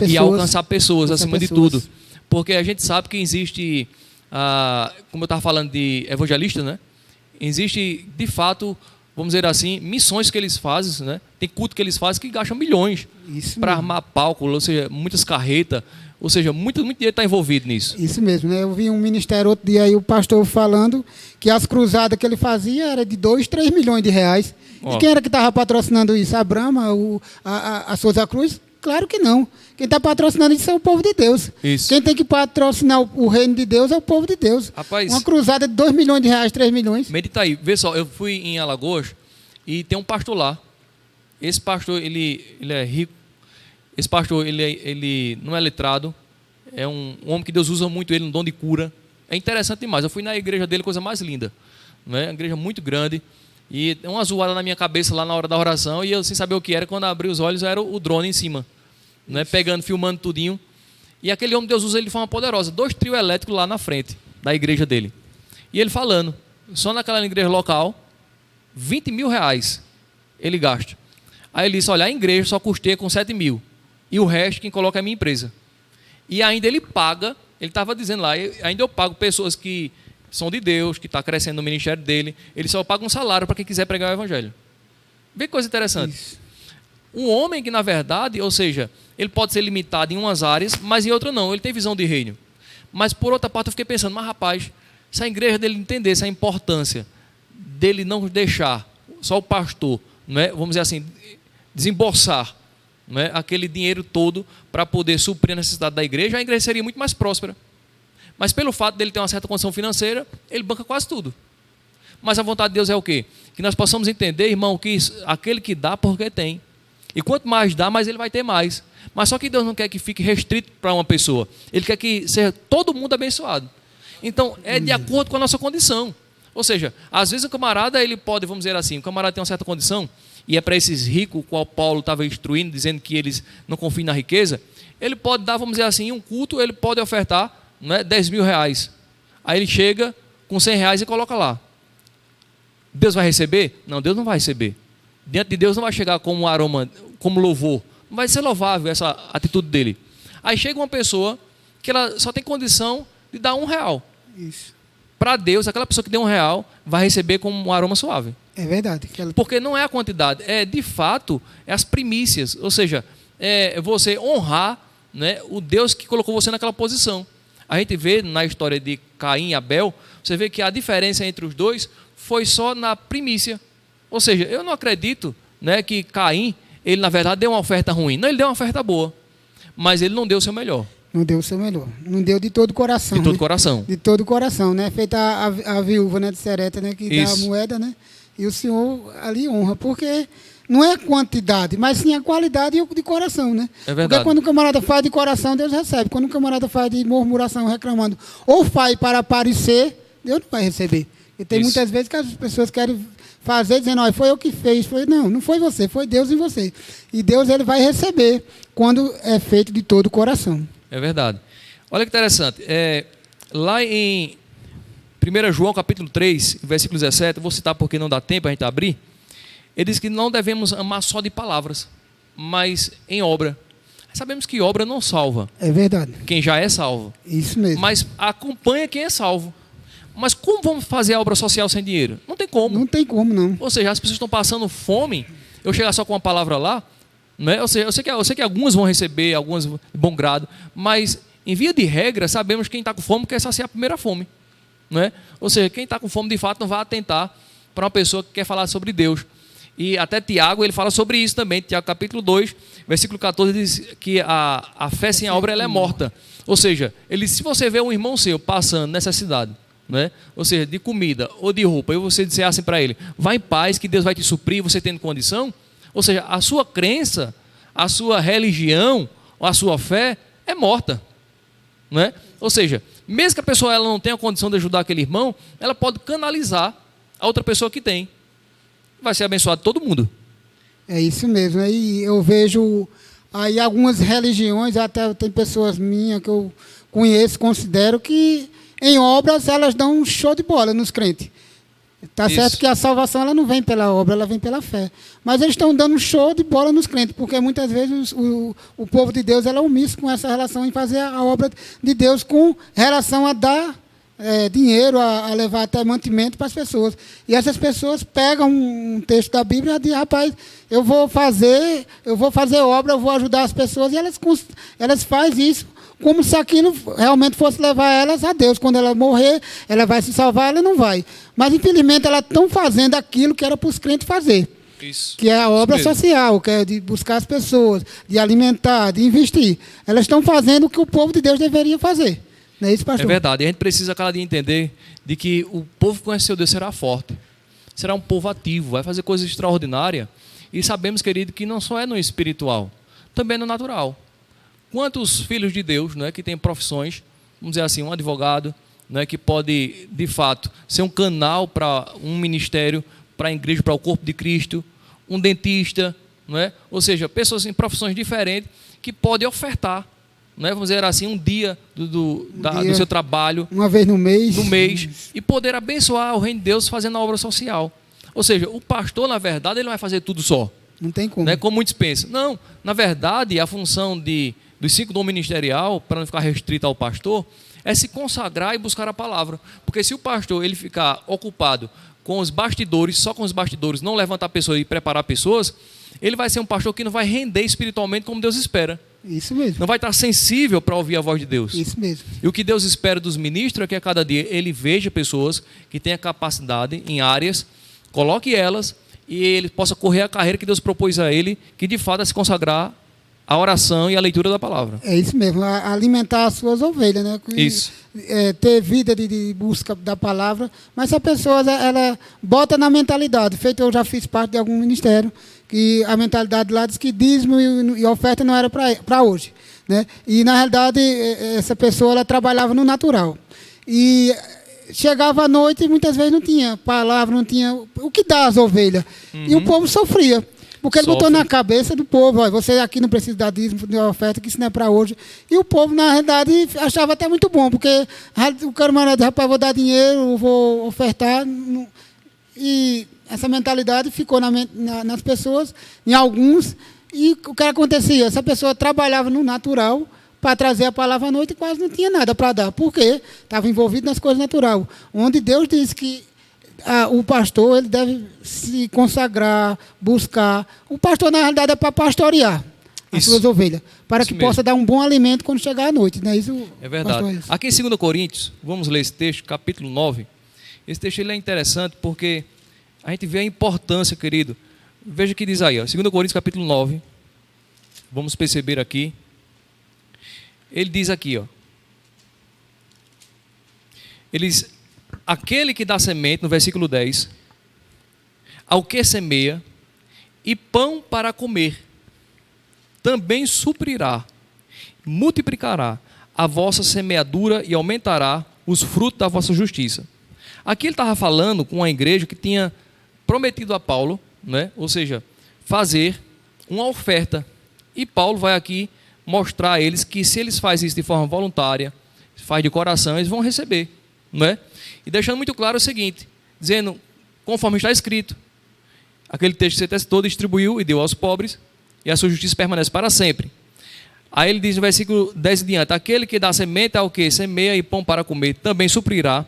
E alcançar pessoas acima de tudo. Porque a gente sabe que existe, como eu estava falando de evangelista, né, existe, de fato, vamos dizer assim, missões que eles fazem, né? Tem culto que eles fazem que gastam milhões para armar palco, ou seja, muitas carretas, ou seja, muito dinheiro está envolvido nisso. Isso mesmo, né? Eu vi um ministério outro dia aí, o pastor falando que as cruzadas que ele fazia era de 2, 3 milhões de reais. E quem era que estava patrocinando isso? A Brahma, a Souza Cruz? Claro que não. Quem está patrocinando isso é o povo de Deus. Isso. Quem tem que patrocinar o reino de Deus é o povo de Deus. Rapaz, uma cruzada de 2 milhões de reais, 3 milhões. Medita aí. Vê só, eu fui em Alagoas e tem um pastor lá. Esse pastor, ele é rico. Esse pastor, ele não é letrado. É um homem que Deus usa muito ele, um dom de cura. É interessante demais. Eu fui na igreja dele, coisa mais linda. Não é? Uma igreja muito grande. E uma zoada na minha cabeça lá na hora da oração. E eu, sem saber o que era, quando abri os olhos, era o drone em cima. Né, pegando, filmando tudinho. E aquele homem, Deus usa ele de forma poderosa. 2 trios elétricos lá na frente da igreja dele. E ele falando, só naquela igreja local, 20 mil reais ele gasta. Aí ele disse, olha, a igreja só custeia com 7 mil. E o resto quem coloca é a minha empresa. E ainda ele paga, ele estava dizendo lá, ainda eu pago pessoas que são de Deus, que estão crescendo no ministério dele. Ele só paga um salário para quem quiser pregar o evangelho. Vê que coisa interessante. Isso. Um homem que, na verdade, ou seja, ele pode ser limitado em umas áreas, mas em outra não, ele tem visão de reino. Mas, por outra parte, eu fiquei pensando, mas, rapaz, se a igreja dele entendesse a importância dele não deixar só o pastor, não é, vamos dizer assim, desembolsar, não é, aquele dinheiro todo para poder suprir a necessidade da igreja, a igreja seria muito mais próspera. Mas, pelo fato dele ter uma certa condição financeira, ele banca quase tudo. Mas a vontade de Deus é o quê? Que nós possamos entender, irmão, que aquele que dá porque tem. E quanto mais dá, mais ele vai ter mais. Mas só que Deus não quer que fique restrito para uma pessoa. Ele quer que seja todo mundo abençoado. Então, é de acordo com a nossa condição. Ou seja, às vezes o camarada, ele pode, vamos dizer assim, o camarada tem uma certa condição, e é para esses ricos, o qual Paulo estava instruindo, dizendo que eles não confiam na riqueza, ele pode dar, vamos dizer assim, um culto, ele pode ofertar, não é, 10 mil reais. Aí ele chega com 100 reais e coloca lá. Deus vai receber? Não, Deus não vai receber. Diante de Deus não vai chegar como um aroma, como louvor. Não vai ser louvável essa atitude dele. Aí chega uma pessoa que ela só tem condição de dar R$1. Isso. Para Deus, aquela pessoa que deu R$1 vai receber como um aroma suave. É verdade. Porque não é a quantidade, é de fato é as primícias. Ou seja, é você honrar, né, o Deus que colocou você naquela posição. A gente vê na história de Caim e Abel, você vê que a diferença entre os dois foi só na primícia. Ou seja, eu não acredito, né, que Caim, ele na verdade deu uma oferta ruim. Não, ele deu uma oferta boa, mas ele não deu o seu melhor. Não deu o seu melhor. Não deu de todo o coração. De todo o coração. De todo o coração, né? Feita a viúva, né, de Sereta, né, que dá a moeda, né? E o Senhor ali honra, porque não é a quantidade, mas sim a qualidade de coração, né? É verdade. Porque quando o camarada faz de coração, Deus recebe. Quando o camarada faz de murmuração, reclamando, ou faz para aparecer, Deus não vai receber. E tem muitas vezes que as pessoas querem fazer dizendo, olha, foi eu que fez. Não foi você, foi Deus em você. E Deus ele vai receber quando é feito de todo o coração. É verdade. Olha que interessante. Lá em 1 João capítulo 3, versículo 17, eu vou citar porque não dá tempo a gente abrir. Ele diz que não devemos amar só de palavras, mas em obra. Sabemos que obra não salva. É verdade. Quem já é salvo. Isso mesmo. Mas acompanha quem é salvo. Mas como vamos fazer a obra social sem dinheiro? Não tem como. Não tem como, não. Ou seja, as pessoas estão passando fome. Eu chegar só com uma palavra lá, né? Ou seja, eu sei que algumas vão receber, algumas de bom grado, mas em via de regra, sabemos que quem está com fome quer saciar a primeira fome. Né? Ou seja, quem está com fome de fato não vai atentar para uma pessoa que quer falar sobre Deus. E até Tiago, ele fala sobre isso também. Tiago capítulo 2, versículo 14, diz que a fé sem a obra ela é morta. Ou seja, se você vê um irmão seu passando necessidade, né? Ou seja, de comida ou de roupa, e você disser assim para ele, vai em paz que Deus vai te suprir, você tendo condição. Ou seja, a sua crença, a sua religião, a sua fé é morta. Né? Ou seja, mesmo que a pessoa ela não tenha condição de ajudar aquele irmão, ela pode canalizar a outra pessoa que tem. Vai ser abençoado todo mundo. É isso mesmo. E eu vejo aí algumas religiões, até tem pessoas minhas que eu conheço, considero que em obras elas dão um show de bola nos crentes. Está certo que a salvação ela não vem pela obra, ela vem pela fé. Mas eles estão dando um show de bola nos crentes, porque muitas vezes o povo de Deus ela é omisso com essa relação em fazer a obra de Deus com relação a dar dinheiro, a levar até mantimento para as pessoas. E essas pessoas pegam um texto da Bíblia e dizem, rapaz, eu vou fazer obra, eu vou ajudar as pessoas, e elas fazem isso como se aquilo realmente fosse levar elas a Deus. Quando ela morrer, ela vai se salvar, ela não vai. Mas, infelizmente, elas estão fazendo aquilo que era para os crentes fazer. Isso. Que é a obra social, que é de buscar as pessoas, de alimentar, de investir. Elas estão fazendo o que o povo de Deus deveria fazer. Não é isso, pastor? É verdade. E a gente precisa cada dia entender de que o povo que conhece seu Deus será forte. Será um povo ativo, vai fazer coisas extraordinárias. E sabemos, querido, que não só é no espiritual, também no natural. Quantos filhos de Deus, né, que têm profissões, vamos dizer assim, um advogado, né, que pode, de fato, ser um canal para um ministério, para a igreja, para o corpo de Cristo, um dentista, né, ou seja, pessoas em profissões diferentes que podem ofertar, né, vamos dizer assim, um dia do seu trabalho. Uma vez no mês. E poder abençoar o reino de Deus fazendo a obra social. Ou seja, o pastor, na verdade, ele não vai fazer tudo só. Não tem como. Né, como muitos pensam. Não, na verdade, a função dos 5 dons ministerial, para não ficar restrito ao pastor, é se consagrar e buscar a palavra. Porque se o pastor ele ficar ocupado com os bastidores, só com os bastidores, não levantar pessoas e preparar pessoas, ele vai ser um pastor que não vai render espiritualmente como Deus espera. Isso mesmo. Não vai estar sensível para ouvir a voz de Deus. Isso mesmo. E o que Deus espera dos ministros é que a cada dia ele veja pessoas que tenham capacidade em áreas, coloque elas e ele possa correr a carreira que Deus propôs a ele, que de fato é se consagrar à oração e à leitura da palavra. É isso mesmo, alimentar as suas ovelhas, né? Isso. Ter vida de busca da palavra, mas se a pessoa ela bota na mentalidade, feito eu já fiz parte de algum ministério, que a mentalidade lá diz que dízimo e oferta não era para hoje, né? E na realidade essa pessoa ela trabalhava no natural. E chegava à noite e muitas vezes não tinha palavra, não tinha o que dar às ovelhas. Uhum. E o povo sofria. Porque ele botou na cabeça do povo, ó, você aqui não precisa dar dízimo de oferta, que isso não é para hoje. E o povo, na realidade, achava até muito bom, porque o camarada diz, rapaz, vou dar dinheiro, vou ofertar. E essa mentalidade ficou nas pessoas, em alguns. E o que acontecia? Essa pessoa trabalhava no natural para trazer a palavra à noite e quase não tinha nada para dar. Por quê? Estava envolvido nas coisas naturais. Onde Deus diz que o pastor ele deve se consagrar, buscar. O pastor, na realidade, é para pastorear as suas ovelhas, para que possa dar um bom alimento quando chegar à noite. Não é isso? É verdade. Aqui em 2 Coríntios, vamos ler esse texto, capítulo 9. Esse texto ele é interessante porque a gente vê a importância, querido. Veja o que diz aí, ó, 2 Coríntios, capítulo 9. Vamos perceber aqui. Ele diz aqui, ó. Ele diz: aquele que dá semente, no versículo 10, ao que semeia, e pão para comer, também suprirá, multiplicará a vossa semeadura e aumentará os frutos da vossa justiça. Aqui ele estava falando com uma igreja que tinha prometido a Paulo, né? Ou seja, fazer uma oferta. E Paulo vai aqui mostrar a eles que se eles fazem isso de forma voluntária, faz de coração, eles vão receber, não é? E deixando muito claro o seguinte, dizendo, conforme está escrito, aquele texto que você testou, distribuiu e deu aos pobres, e a sua justiça permanece para sempre. Aí ele diz no versículo 10 em diante, aquele que dá semente ao que semeia e pão para comer, também suprirá,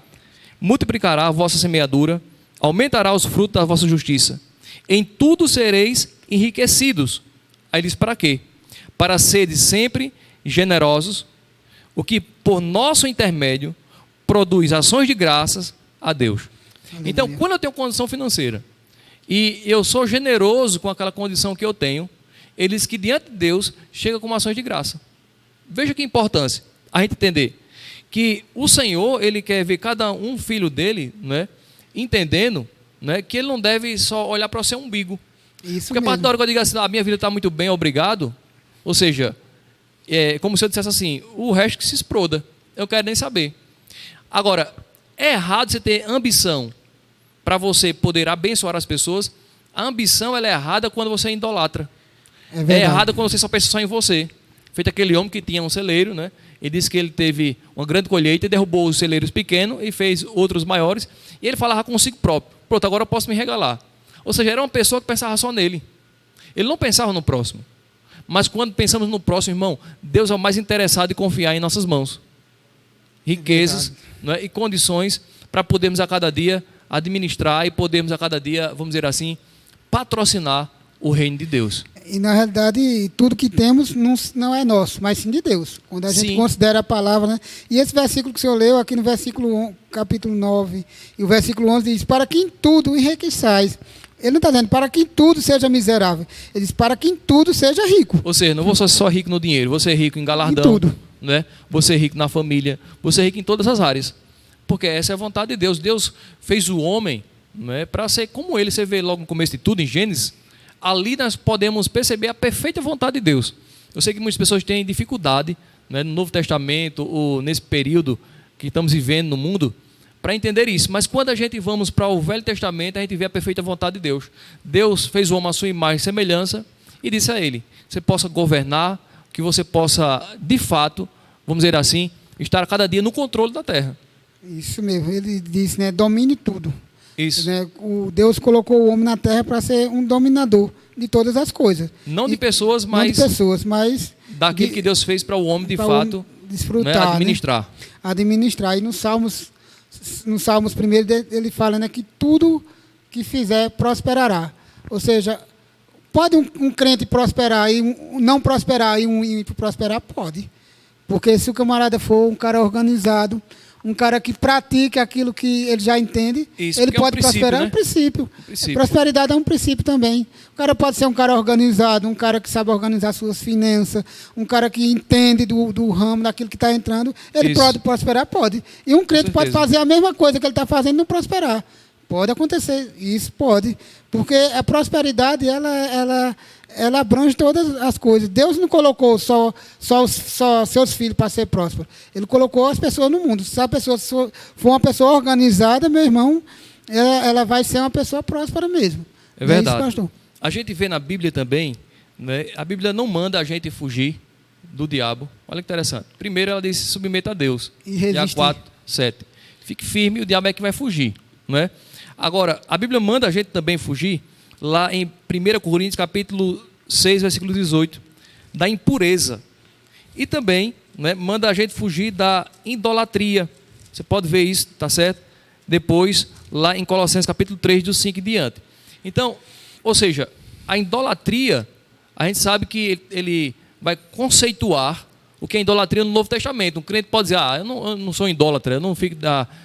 multiplicará a vossa semeadura, aumentará os frutos da vossa justiça. Em tudo sereis enriquecidos. Aí ele diz, para quê? Para seres sempre generosos, o que por nosso intermédio produz ações de graças a Deus. Aleluia. Então, quando eu tenho condição financeira e eu sou generoso com aquela condição que eu tenho, eles que diante de Deus chegam com ações de graça. Veja que importância a gente entender que o Senhor, ele quer ver cada um filho dele, né, entendendo, né, que ele não deve só olhar para o seu umbigo. Isso porque a partir da hora que eu digo assim, a minha vida está muito bem, obrigado, ou seja, é como se eu dissesse assim, o resto que se exploda, eu quero nem saber. Agora, é errado você ter ambição para você poder abençoar as pessoas. A ambição ela é errada quando você idolatra. É errada quando você só pensa só em você. Feito aquele homem que tinha um celeiro, né? Ele disse que ele teve uma grande colheita e derrubou os celeiros pequenos e fez outros maiores. E ele falava consigo próprio, pronto, agora eu posso me regalar. Ou seja, era uma pessoa que pensava só nele. Ele não pensava no próximo. Mas quando pensamos no próximo, irmão, Deus é o mais interessado em confiar em nossas mãos. Riquezas, né, e condições para podermos a cada dia administrar e podermos a cada dia, vamos dizer assim, patrocinar o reino de Deus. E na realidade, tudo que temos não é nosso, mas sim de Deus. Quando a gente considera a palavra, né? E esse versículo que o senhor leu aqui no versículo capítulo 9, e o versículo 11 diz, para que em tudo enriqueçais. Ele não está dizendo para que em tudo seja miserável. Ele diz para que em tudo seja rico. Ou seja, não vou ser só rico no dinheiro, vou ser rico em galardão. Em tudo. Né? Vou ser rico na família, vou ser rico em todas as áreas. Porque essa é a vontade de Deus. Deus fez o homem, né, para ser como ele. Você vê logo no começo de tudo, em Gênesis, ali nós podemos perceber a perfeita vontade de Deus. Eu sei que muitas pessoas têm dificuldade, né, no Novo Testamento ou nesse período que estamos vivendo no mundo, para entender isso. Mas quando a gente vamos para o Velho Testamento, a gente vê a perfeita vontade de Deus. Deus fez o homem à sua imagem e semelhança e disse a ele, você possa governar, que você possa, de fato, vamos dizer assim, estar a cada dia no controle da terra. Isso mesmo, ele disse, né, domine tudo. Isso. Né, Deus colocou o homem na terra para ser um dominador de todas as coisas. Não de pessoas, mas... Não de pessoas, mas... daquilo que Deus fez para o homem, de fato, desfrutar, né, administrar. Né? Administrar. E nos Salmos 1, ele fala, né, que tudo que fizer prosperará. Ou seja, pode um crente prosperar e não prosperar e um ímpio prosperar? Pode. Porque se o camarada for um cara organizado, um cara que pratica aquilo que ele já entende, isso, ele pode prosperar, né? É um princípio. Prosperidade é um princípio também. O cara pode ser um cara organizado, um cara que sabe organizar suas finanças, um cara que entende do ramo, daquilo que está entrando, ele pode prosperar? Pode. E um crente pode fazer a mesma coisa que ele está fazendo e não prosperar. Pode acontecer, isso pode. Porque a prosperidade, ela abrange todas as coisas. Deus não colocou só seus filhos para ser prósperos. Ele colocou as pessoas no mundo. Se a pessoa for uma pessoa organizada, meu irmão, ela vai ser uma pessoa próspera mesmo. É verdade. É isso, pastor. A gente vê na Bíblia também, né, a Bíblia não manda a gente fugir do diabo. Olha que interessante. Primeiro ela diz, se submeta a Deus. Tiago 4:7. Fique firme, o diabo é que vai fugir. Né? Agora, a Bíblia manda a gente também fugir, lá em 1 Coríntios, capítulo 6, versículo 18, da impureza. E também, né, manda a gente fugir da idolatria. Você pode ver isso, tá certo? Depois, lá em Colossenses, capítulo 3, do 5 em diante. Então, ou seja, a idolatria, a gente sabe que ele vai conceituar o que é idolatria no Novo Testamento. Um crente pode dizer, eu não sou idólatra, eu não fico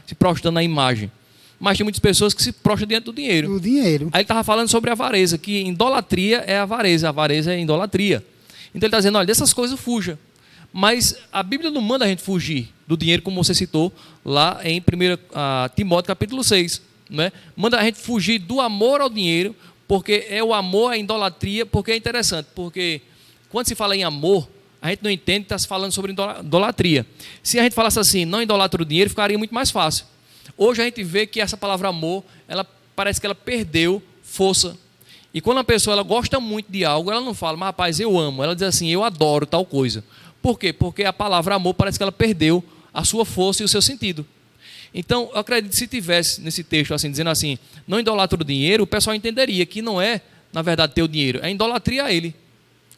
se prostrando na imagem. Mas tem muitas pessoas que se prostram diante do dinheiro. Do dinheiro. Aí ele estava falando sobre a avareza, que idolatria é avareza é idolatria. Então ele está dizendo, olha, dessas coisas fuja. Mas a Bíblia não manda a gente fugir do dinheiro, como você citou, lá em 1 Timóteo capítulo 6. Né? Manda a gente fugir do amor ao dinheiro, porque é o amor à idolatria, porque é interessante, porque quando se fala em amor, a gente não entende que está se falando sobre idolatria. Se a gente falasse assim, não idolatra o dinheiro, ficaria muito mais fácil. Hoje a gente vê que essa palavra amor, ela parece que ela perdeu força. E quando a pessoa ela gosta muito de algo, ela não fala, mas rapaz, eu amo. Ela diz assim, eu adoro tal coisa. Por quê? Porque a palavra amor parece que ela perdeu a sua força e o seu sentido. Então, eu acredito que se tivesse nesse texto, assim, dizendo assim, não idolatra o dinheiro, o pessoal entenderia que não é, na verdade, ter o dinheiro, é idolatria a ele,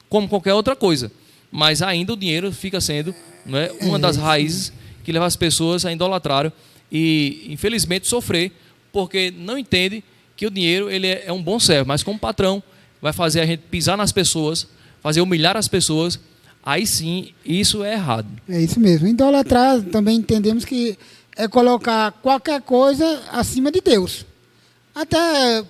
como qualquer outra coisa. Mas ainda o dinheiro fica sendo, não é, uma das raízes que leva as pessoas a idolatrarem e, infelizmente, sofrer, porque não entende que o dinheiro ele é um bom servo, mas como patrão vai fazer a gente pisar nas pessoas, fazer humilhar as pessoas, aí sim, isso é errado. É isso mesmo. Idolatrar, também entendemos que é colocar qualquer coisa acima de Deus.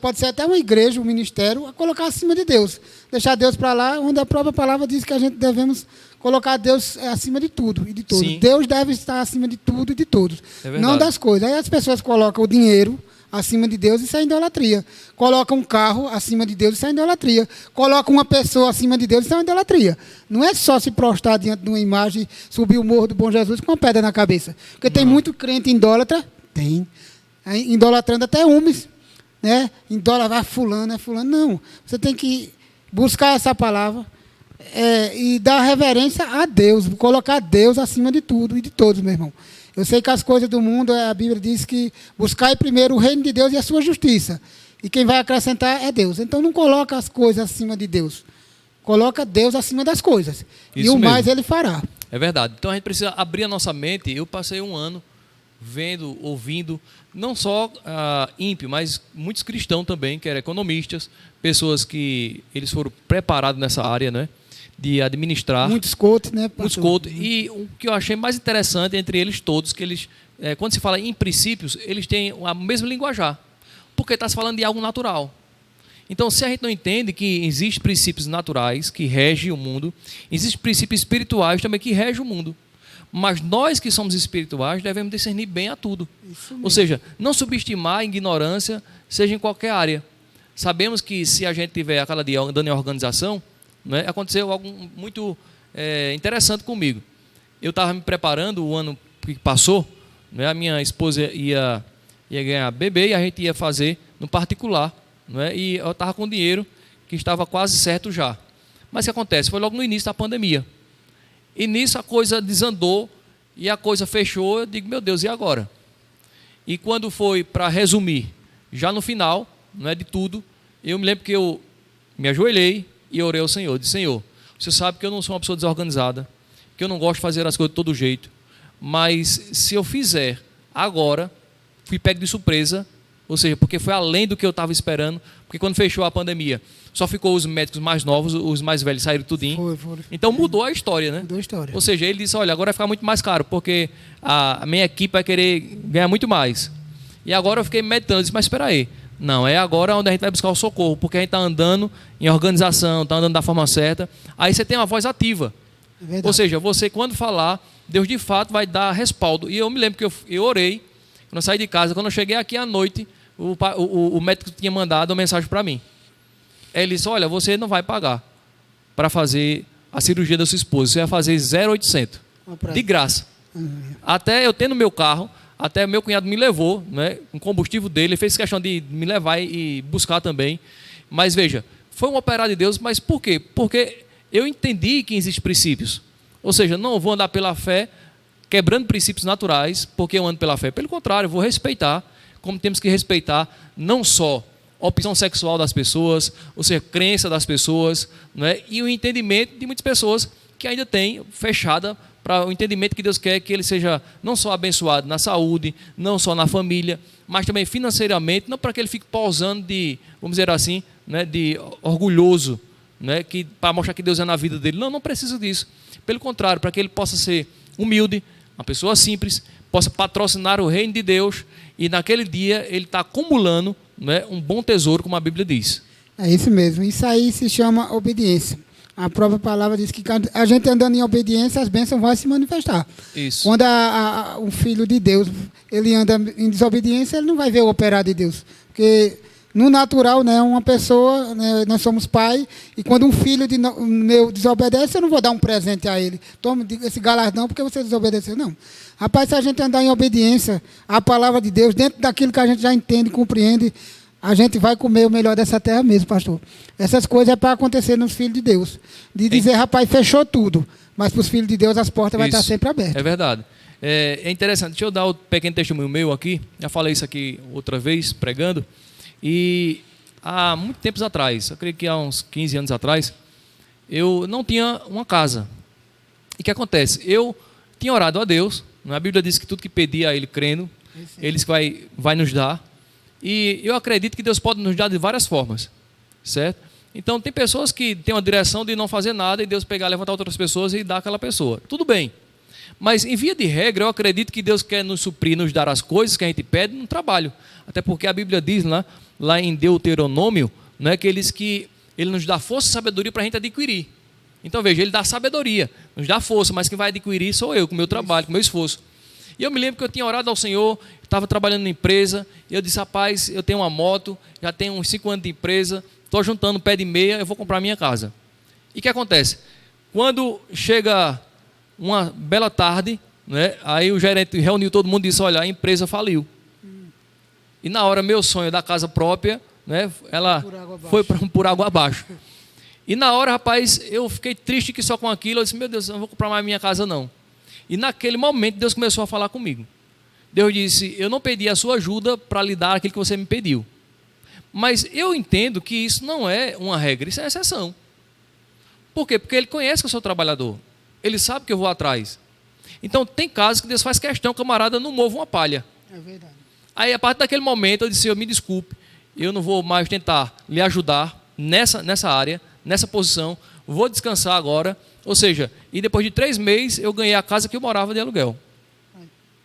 Pode ser até uma igreja, um ministério, a colocar acima de Deus. Deixar Deus para lá, onde a própria palavra diz que a gente devemos colocar Deus acima de tudo e de todos. Sim. Deus deve estar acima de tudo e de todos, não das coisas. Aí as pessoas colocam o dinheiro acima de Deus, isso é idolatria. Colocam um carro acima de Deus, isso é idolatria. Colocam uma pessoa acima de Deus, isso é idolatria. Não é só se prostrar diante de uma imagem, subir o morro do Bom Jesus com uma pedra na cabeça. Porque tem muito crente idólatra, idolatrando até homens, né? Idolatrar fulano, é fulano. Não, você tem que buscar essa palavra e dar reverência a Deus, colocar Deus acima de tudo e de todos, meu irmão. Eu sei que as coisas do mundo, a Bíblia diz que buscai primeiro o reino de Deus e a sua justiça. E quem vai acrescentar é Deus. Então não coloca as coisas acima de Deus. Coloca Deus acima das coisas. Isso e o mesmo. mais ele fará. É verdade. Então a gente precisa abrir a nossa mente. Eu passei um ano vendo, ouvindo, não só ímpio, mas muitos cristãos também, que eram economistas, pessoas que eles foram preparados nessa área, né? De administrar. Muitos coaches, né? Muitos coaches. E o que eu achei mais interessante entre eles todos, que eles, quando se fala em princípios, eles têm a mesma linguajar. Porque está se falando de algo natural. Então, se a gente não entende que existem princípios naturais que regem o mundo, existem princípios espirituais também que regem o mundo. Mas nós que somos espirituais devemos discernir bem a tudo. Ou seja, não subestimar a ignorância, seja em qualquer área. Sabemos que se a gente tiver a cada dia andando em organização, né, aconteceu algo muito interessante comigo. Eu estava me preparando o ano que passou, né, a minha esposa ia ganhar bebê e a gente ia fazer no particular, né, e eu estava com dinheiro que estava quase certo já. Mas o que acontece? Foi logo no início da pandemia. E nisso a coisa desandou e a coisa fechou. Eu digo, meu Deus, e agora? E quando foi para resumir, já no final, não é de tudo, eu me lembro que eu me ajoelhei e orei ao Senhor. Disse, Senhor, você sabe que eu não sou uma pessoa desorganizada, que eu não gosto de fazer as coisas de todo jeito, mas se eu fizer agora, fui pego de surpresa, ou seja, porque foi além do que eu estava esperando, porque quando fechou a pandemia, só ficou os médicos mais novos, os mais velhos saíram tudinho. Foi. Então mudou a história, né? Mudou a história. Ou seja, ele disse, olha, agora vai ficar muito mais caro, porque a minha equipe vai querer ganhar muito mais. E agora eu fiquei meditando, disse, mas espera aí, não, é agora onde a gente vai buscar o socorro, porque a gente está andando em organização, está andando da forma certa, aí você tem uma voz ativa. Ou seja, você quando falar, Deus de fato vai dar respaldo. E eu me lembro que eu orei, quando eu saí de casa, quando eu cheguei aqui à noite, o médico tinha mandado uma mensagem para mim. Ele disse, olha, você não vai pagar para fazer a cirurgia da sua esposa, você vai fazer 0,800, de graça. Até eu tendo meu carro, até meu cunhado me levou, né, com combustível dele, ele fez questão de me levar e buscar também. Mas veja, foi um operar de Deus, mas por quê? Porque eu entendi que existem princípios. Ou seja, não vou andar pela fé, quebrando princípios naturais, porque eu ando pela fé. Pelo contrário, eu vou respeitar, como temos que respeitar não só a opção sexual das pessoas, ou seja, a crença das pessoas, né, e o entendimento de muitas pessoas que ainda têm fechada para o entendimento que Deus quer que ele seja não só abençoado na saúde, não só na família, mas também financeiramente, não para que ele fique posando de, vamos dizer assim, né, de orgulhoso, né, que, para mostrar que Deus é na vida dele. Não, não precisa disso. Pelo contrário, para que ele possa ser humilde, uma pessoa simples, possa patrocinar o reino de Deus e naquele dia ele está acumulando, né, um bom tesouro, como a Bíblia diz. É isso mesmo. Isso aí se chama obediência. A própria palavra diz que a gente andando em obediência, as bênçãos vão se manifestar. Isso. Quando um filho de Deus ele anda em desobediência, ele não vai ver o operar de Deus. Porque no natural, né, uma pessoa, né, nós somos pai, e quando um filho meu desobedece, eu não vou dar um presente a ele. Toma esse galardão porque você desobedeceu. Não. Rapaz, se a gente andar em obediência à palavra de Deus, dentro daquilo que a gente já entende, compreende, a gente vai comer o melhor dessa terra mesmo, pastor. Essas coisas é para acontecer nos filhos de Deus. De dizer, rapaz, fechou tudo. Mas para os filhos de Deus as portas vão estar sempre abertas. É verdade. É interessante. Deixa eu dar um pequeno testemunho meu aqui. Já falei isso aqui outra vez, pregando. E há muito tempos atrás, eu creio que há uns 15 anos atrás, eu não tinha uma casa. E o que acontece? Eu tinha orado a Deus. A Bíblia diz que tudo que pedir a Ele crendo, Ele vai nos dar. E eu acredito que Deus pode nos dar de várias formas, certo? Então, tem pessoas que têm uma direção de não fazer nada e Deus pegar, levantar outras pessoas e dar àquela pessoa. Tudo bem. Mas, em via de regra, eu acredito que Deus quer nos suprir, nos dar as coisas que a gente pede no trabalho. Até porque a Bíblia diz lá em Deuteronômio, né, que Ele nos dá força e sabedoria para a gente adquirir. Então, veja, Ele dá sabedoria, nos dá força, mas quem vai adquirir sou eu, com o meu trabalho, com o meu esforço. E eu me lembro que eu tinha orado ao Senhor, estava trabalhando na empresa, e eu disse, rapaz, eu tenho uma moto, já tenho uns 5 anos de empresa, estou juntando pé de meia, eu vou comprar minha casa. E o que acontece? Quando chega uma bela tarde, né, aí o gerente reuniu todo mundo e disse, olha, a empresa faliu. E na hora, meu sonho da casa própria, né, ela foi por água abaixo. E na hora, rapaz, eu fiquei triste que só com aquilo, eu disse, meu Deus, eu não vou comprar mais minha casa não. E naquele momento, Deus começou a falar comigo. Deus disse, eu não pedi a sua ajuda para lhe dar aquilo que você me pediu. Mas eu entendo que isso não é uma regra, isso é exceção. Por quê? Porque Ele conhece que eu sou trabalhador. Ele sabe que eu vou atrás. Então, tem casos que Deus faz questão, camarada, não mova uma palha. É verdade. Aí, a partir daquele momento, eu disse, eu me desculpe, eu não vou mais tentar lhe ajudar nessa área, nessa posição, vou descansar agora. Ou seja, e depois de 3 meses, eu ganhei a casa que eu morava de aluguel.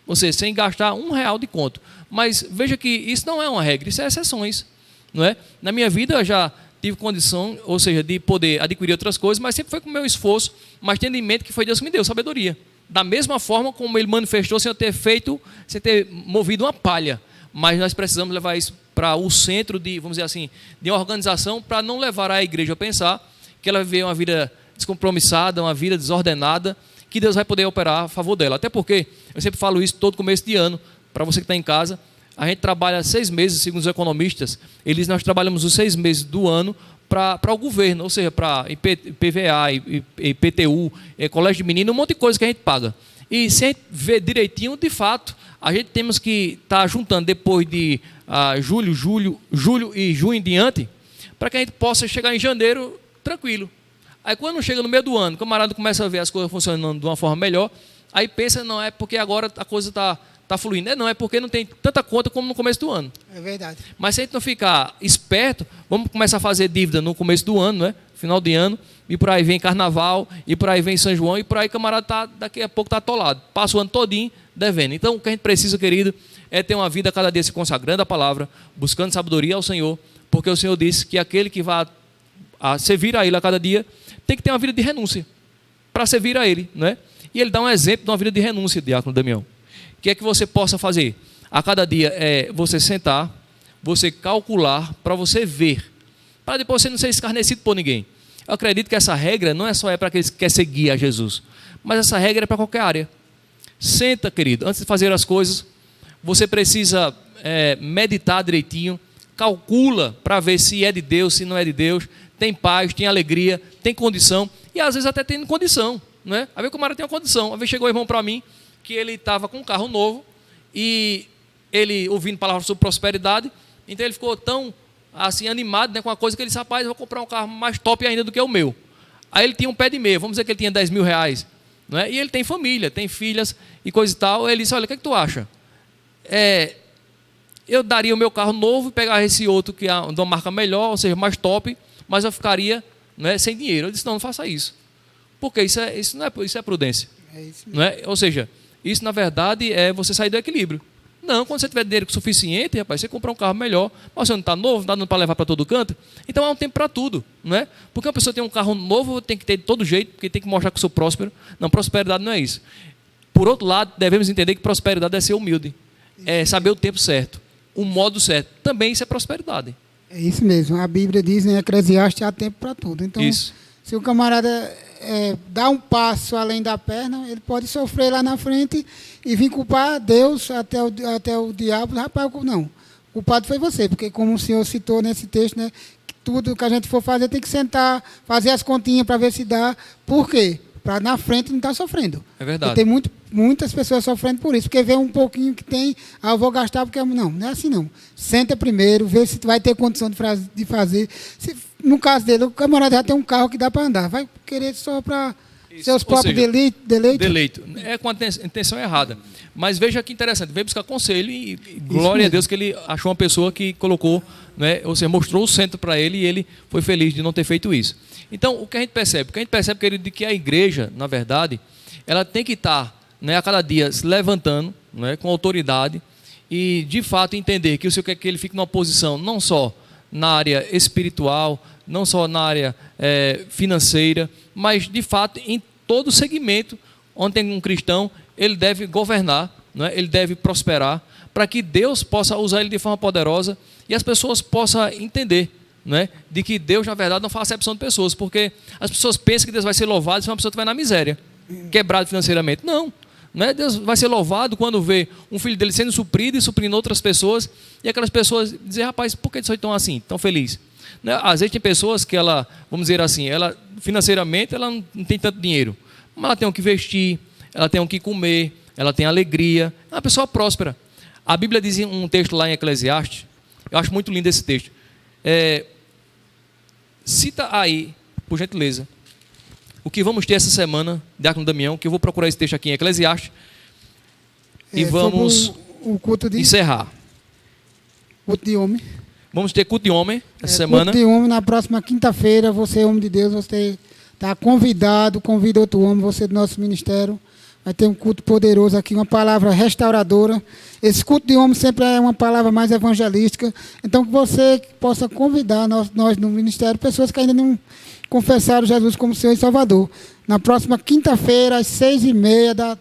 Ou seja, sem gastar R$1 de conto. Mas veja que isso não é uma regra, isso é exceções. Não é? Na minha vida, eu já tive condição, ou seja, de poder adquirir outras coisas, mas sempre foi com o meu esforço, mas tendo em mente que foi Deus que me deu sabedoria. Da mesma forma como Ele manifestou sem eu ter feito, sem ter movido uma palha. Mas nós precisamos levar isso para o centro de, vamos dizer assim, de uma organização, para não levar a igreja a pensar que ela vive uma vida descompromissada, uma vida desordenada, que Deus vai poder operar a favor dela. Até porque, eu sempre falo isso todo começo de ano, para você que está em casa, a gente trabalha 6 meses, segundo os economistas, nós trabalhamos os 6 meses do ano para o governo, ou seja, para IPVA, IPTU, colégio de menino, um monte de coisa que a gente paga. E se a gente ver direitinho, de fato, a gente temos que estar juntando depois de julho e junho em diante, para que a gente possa chegar em janeiro tranquilo. Aí quando chega no meio do ano, o camarada começa a ver as coisas funcionando de uma forma melhor, aí pensa, não é porque agora a coisa está fluindo. Não, é porque não tem tanta conta como no começo do ano. É verdade. Mas se a gente não ficar esperto, vamos começar a fazer dívida no começo do ano, né? Final de ano, e por aí vem Carnaval, e por aí vem São João, e por aí o camarada daqui a pouco está atolado. Passa o ano todinho devendo. Então o que a gente precisa, querido, é ter uma vida cada dia se consagrando à palavra, buscando sabedoria ao Senhor, porque o Senhor disse que aquele que vai servir a Ele a cada dia tem que ter uma vida de renúncia para servir a Ele, não é? E Ele dá um exemplo de uma vida de renúncia, diácono Damião. O que é que você possa fazer? A cada dia é você sentar, você calcular, para você ver, para depois você não ser escarnecido por ninguém. Eu acredito que essa regra não é só para aqueles que querem seguir a Jesus, mas essa regra é para qualquer área. Senta, querido, antes de fazer as coisas, você precisa meditar direitinho, calcula para ver se é de Deus, se não é de Deus, tem paz, tem alegria, tem condição, e às vezes até tem condição, não é? Às vezes o camarada tem uma condição. Às vezes chegou um irmão para mim, que ele estava com um carro novo, e ele ouvindo palavras sobre prosperidade, então ele ficou tão assim, animado, né, com a coisa que ele disse, rapaz, eu vou comprar um carro mais top ainda do que o meu. Aí ele tinha um pé de meia, vamos dizer que ele tinha R$10.000, não é? E ele tem família, tem filhas e coisa e tal. Ele disse, olha, o que é que tu acha? Eu daria o meu carro novo e pegar esse outro que é de uma marca melhor, ou seja, mais top, mas eu ficaria, não é, sem dinheiro. Eu disse, não faça isso. Porque isso é prudência. É isso mesmo. Não é? Ou seja, isso na verdade é você sair do equilíbrio. Não, quando você tiver dinheiro suficiente, rapaz, você comprar um carro melhor, mas você não está novo, não está dando para levar para todo canto. Então há um tempo para tudo, não é? Porque uma pessoa tem um carro novo, tem que ter de todo jeito, porque tem que mostrar que eu sou próspero. Não, prosperidade não é isso. Por outro lado, devemos entender que prosperidade é ser humilde. É saber o tempo certo, o modo certo. Também isso é prosperidade. É isso mesmo. A Bíblia diz em Eclesiastes, há tempo para tudo. Então, isso. Se o camarada dá um passo além da perna, ele pode sofrer lá na frente e vir culpar Deus até o diabo. Rapaz, não. o culpado foi você, porque como o senhor citou nesse texto, né, que tudo que a gente for fazer tem que sentar, fazer as continhas para ver se dá. Por quê? Para na frente não estar sofrendo. É verdade. Tem muitas pessoas sofrendo por isso, porque vê um pouquinho que tem, eu vou gastar porque... Não é assim não. Senta primeiro, vê se vai ter condição de fazer. Se, no caso dele, o camarada já tem um carro que dá para andar, vai querer só para seus próprios deleitos? Deleito. É com a intenção errada. Mas veja que interessante, veio buscar conselho e glória a Deus que ele achou uma pessoa que colocou, né, ou seja, mostrou o centro para ele e ele foi feliz de não ter feito isso. Então, o que a gente percebe? Querido, de que a igreja, na verdade, ela tem que estar, né, a cada dia se levantando, né, com autoridade e, de fato, entender que o Senhor quer que ele fique numa posição não só na área espiritual, não só na área financeira, mas, de fato, em todo segmento onde tem um cristão, ele deve governar, né, ele deve prosperar, para que Deus possa usar ele de forma poderosa e as pessoas possam entender, né, de que Deus, na verdade, não faz acepção de pessoas, porque as pessoas pensam que Deus vai ser louvado se uma pessoa estiver na miséria, quebrado financeiramente. Não, né? Deus vai ser louvado quando vê um filho dele sendo suprido e suprindo outras pessoas, e aquelas pessoas dizem, rapaz, por que vocês estão assim, tão felizes? Né? Às vezes tem pessoas que ela, vamos dizer assim, ela financeiramente ela não tem tanto dinheiro, mas ela tem o que vestir, ela tem o que comer, ela tem alegria, é uma pessoa próspera. A Bíblia diz um texto lá em Eclesiastes, eu acho muito lindo esse texto. Cita aí, por gentileza, o que vamos ter essa semana, Diácono Damião, que eu vou procurar esse texto aqui em Eclesiastes, e vamos o culto de... encerrar. Culto de homem. Vamos ter culto de homem essa semana. Culto de homem, na próxima quinta-feira, você, homem de Deus, você está convidado, convida outro homem, você do nosso ministério. Vai ter um culto poderoso aqui, uma palavra restauradora. Esse culto de homem sempre é uma palavra mais evangelística. Então, que você possa convidar nós no ministério, pessoas que ainda não confessaram Jesus como Senhor e Salvador. Na próxima quinta-feira, às 6h30,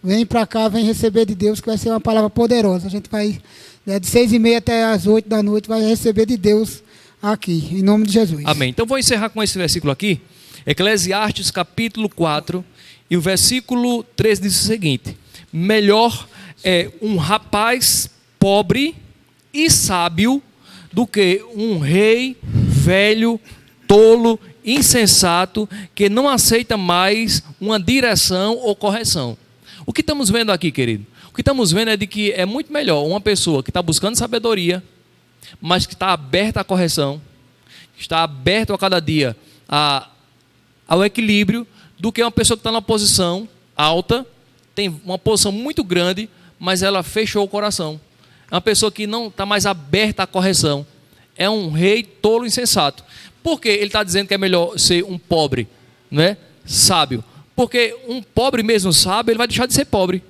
vem para cá, vem receber de Deus, que vai ser uma palavra poderosa. A gente vai, de 6h30 até às 8 da noite, vai receber de Deus aqui, em nome de Jesus. Amém. Então, vou encerrar com esse versículo aqui. Eclesiastes, capítulo 4. E o versículo 13 diz o seguinte: melhor é um rapaz pobre e sábio do que um rei velho, tolo, insensato, que não aceita mais uma direção ou correção. O que estamos vendo aqui, querido? O que estamos vendo é de que é muito melhor uma pessoa que está buscando sabedoria, mas que está aberta à correção, que está aberto a cada dia ao equilíbrio, do que uma pessoa que está numa posição alta, tem uma posição muito grande, mas ela fechou o coração. É uma pessoa que não está mais aberta à correção. É um rei tolo e insensato. Por que ele está dizendo que é melhor ser um pobre, né, sábio? Porque um pobre mesmo sábio, ele vai deixar de ser pobre,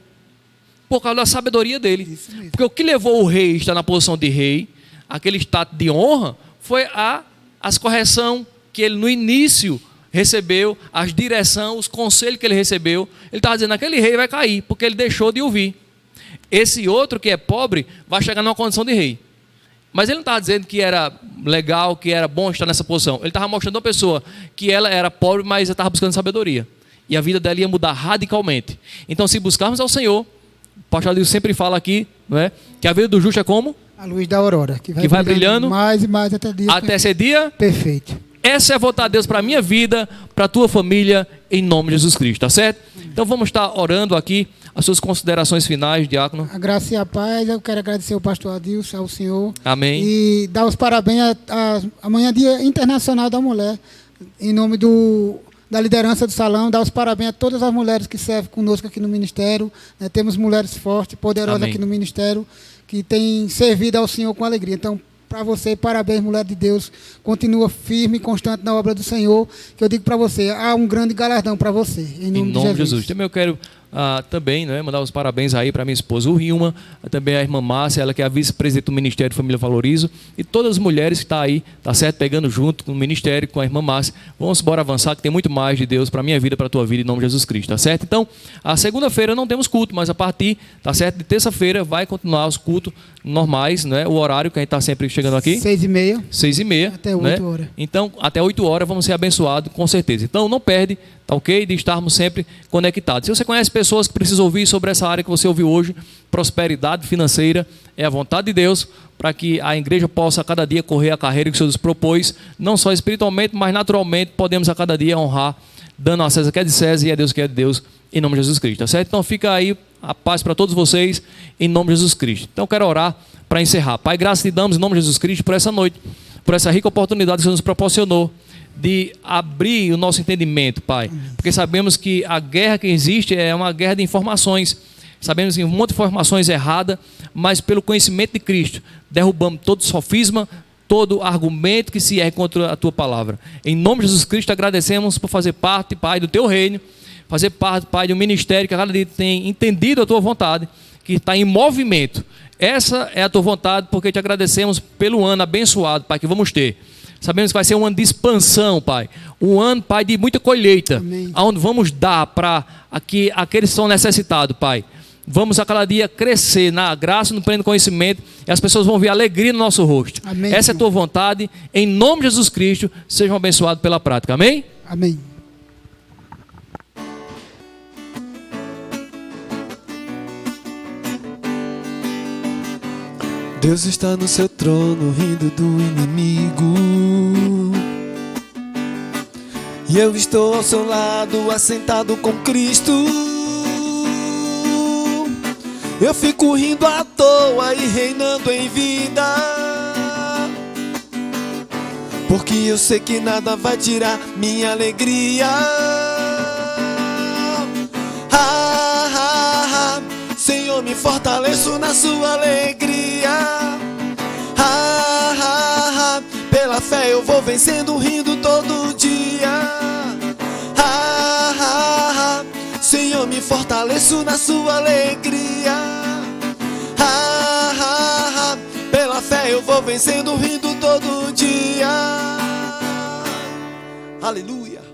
por causa da sabedoria dele. Porque o que levou o rei a estar na posição de rei, aquele status de honra, foi as correções que ele no início recebeu, as direções, os conselhos que ele recebeu. Ele estava dizendo, aquele rei vai cair, porque ele deixou de ouvir. Esse outro que é pobre, vai chegar numa condição de rei. Mas ele não estava dizendo que era legal, que era bom estar nessa posição. Ele estava mostrando a uma pessoa que ela era pobre, mas estava buscando sabedoria. E a vida dela ia mudar radicalmente. Então, se buscarmos ao Senhor, o pastor Adilson sempre fala aqui, não é, que a vida do justo é como? A luz da aurora, que vai brilhando mais e mais até ser dia perfeito. Essa é vontade de Deus para a minha vida, para a tua família, em nome de Jesus Cristo, tá certo? Então vamos estar orando aqui, as suas considerações finais, diácono. A graça e a paz, eu quero agradecer ao pastor Adilson, ao senhor. Amém. E dar os parabéns amanhã, Dia Internacional da Mulher, em nome da liderança do salão, dar os parabéns a todas as mulheres que servem conosco aqui no ministério. Né? Temos mulheres fortes, poderosas aqui no ministério, que têm servido ao Senhor com alegria. Então, para você, parabéns, mulher de Deus. Continua firme e constante na obra do Senhor. Que eu digo para você, há um grande galardão para você. Em nome de Jesus. Também eu quero também, né, mandar os parabéns aí para minha esposa, o Rilma, também a irmã Márcia, ela que é a vice-presidente do Ministério Família Valorizo, e todas as mulheres que estão aí, tá certo, pegando junto com o Ministério, com a irmã Márcia. Vamos embora avançar, que tem muito mais de Deus para a minha vida, para a tua vida, em nome de Jesus Cristo, tá certo? Então, a segunda-feira não temos culto, mas a partir, tá certo, de terça-feira vai continuar os cultos normais, né? O horário que a gente está sempre chegando aqui. 6h30. 6h30. Até 8 horas. Então, até 8 horas vamos ser abençoados, com certeza. Então, não perde, tá ok? De estarmos sempre conectados. Se você conhece pessoas que precisam ouvir sobre essa área que você ouviu hoje, prosperidade financeira, é a vontade de Deus para que a igreja possa a cada dia correr a carreira que o Senhor nos propôs, não só espiritualmente, mas naturalmente podemos a cada dia honrar, dando a César que é de César e a Deus que é de Deus, em nome de Jesus Cristo, tá certo? Então fica aí a paz para todos vocês, em nome de Jesus Cristo. Então eu quero orar para encerrar. Pai, graças te damos em nome de Jesus Cristo por essa noite, por essa rica oportunidade que o Senhor nos proporcionou de abrir o nosso entendimento, Pai, porque sabemos que a guerra que existe é uma guerra de informações. Sabemos que um monte de informações erradas, mas pelo conhecimento de Cristo, derrubamos todo sofisma, todo argumento que se ergue contra a Tua palavra. Em nome de Jesus Cristo, agradecemos por fazer parte, Pai, do Teu reino, fazer parte, Pai, de um ministério que a cada dia tem entendido a Tua vontade, que está em movimento. Essa é a Tua vontade, porque te agradecemos pelo ano abençoado, Pai, que vamos ter. Sabemos que vai ser um ano de expansão, Pai. Um ano, Pai, de muita colheita. Amém. Onde vamos dar para aqueles que são necessitados, Pai. Vamos a cada dia crescer na graça, no pleno conhecimento, e as pessoas vão ver alegria no nosso rosto. Amém. Essa é a tua vontade, em nome de Jesus Cristo, sejam abençoados pela prática. Amém? Amém. Deus está no seu trono, rindo do inimigo, e eu estou ao seu lado, assentado com Cristo. Eu fico rindo à toa e reinando em vida, porque eu sei que nada vai tirar minha alegria. Senhor, me fortaleço na sua alegria. Pela fé eu vou vencendo, rindo todo dia. Senhor, me fortaleço na sua alegria. Pela fé eu vou vencendo, rindo todo dia. Aleluia.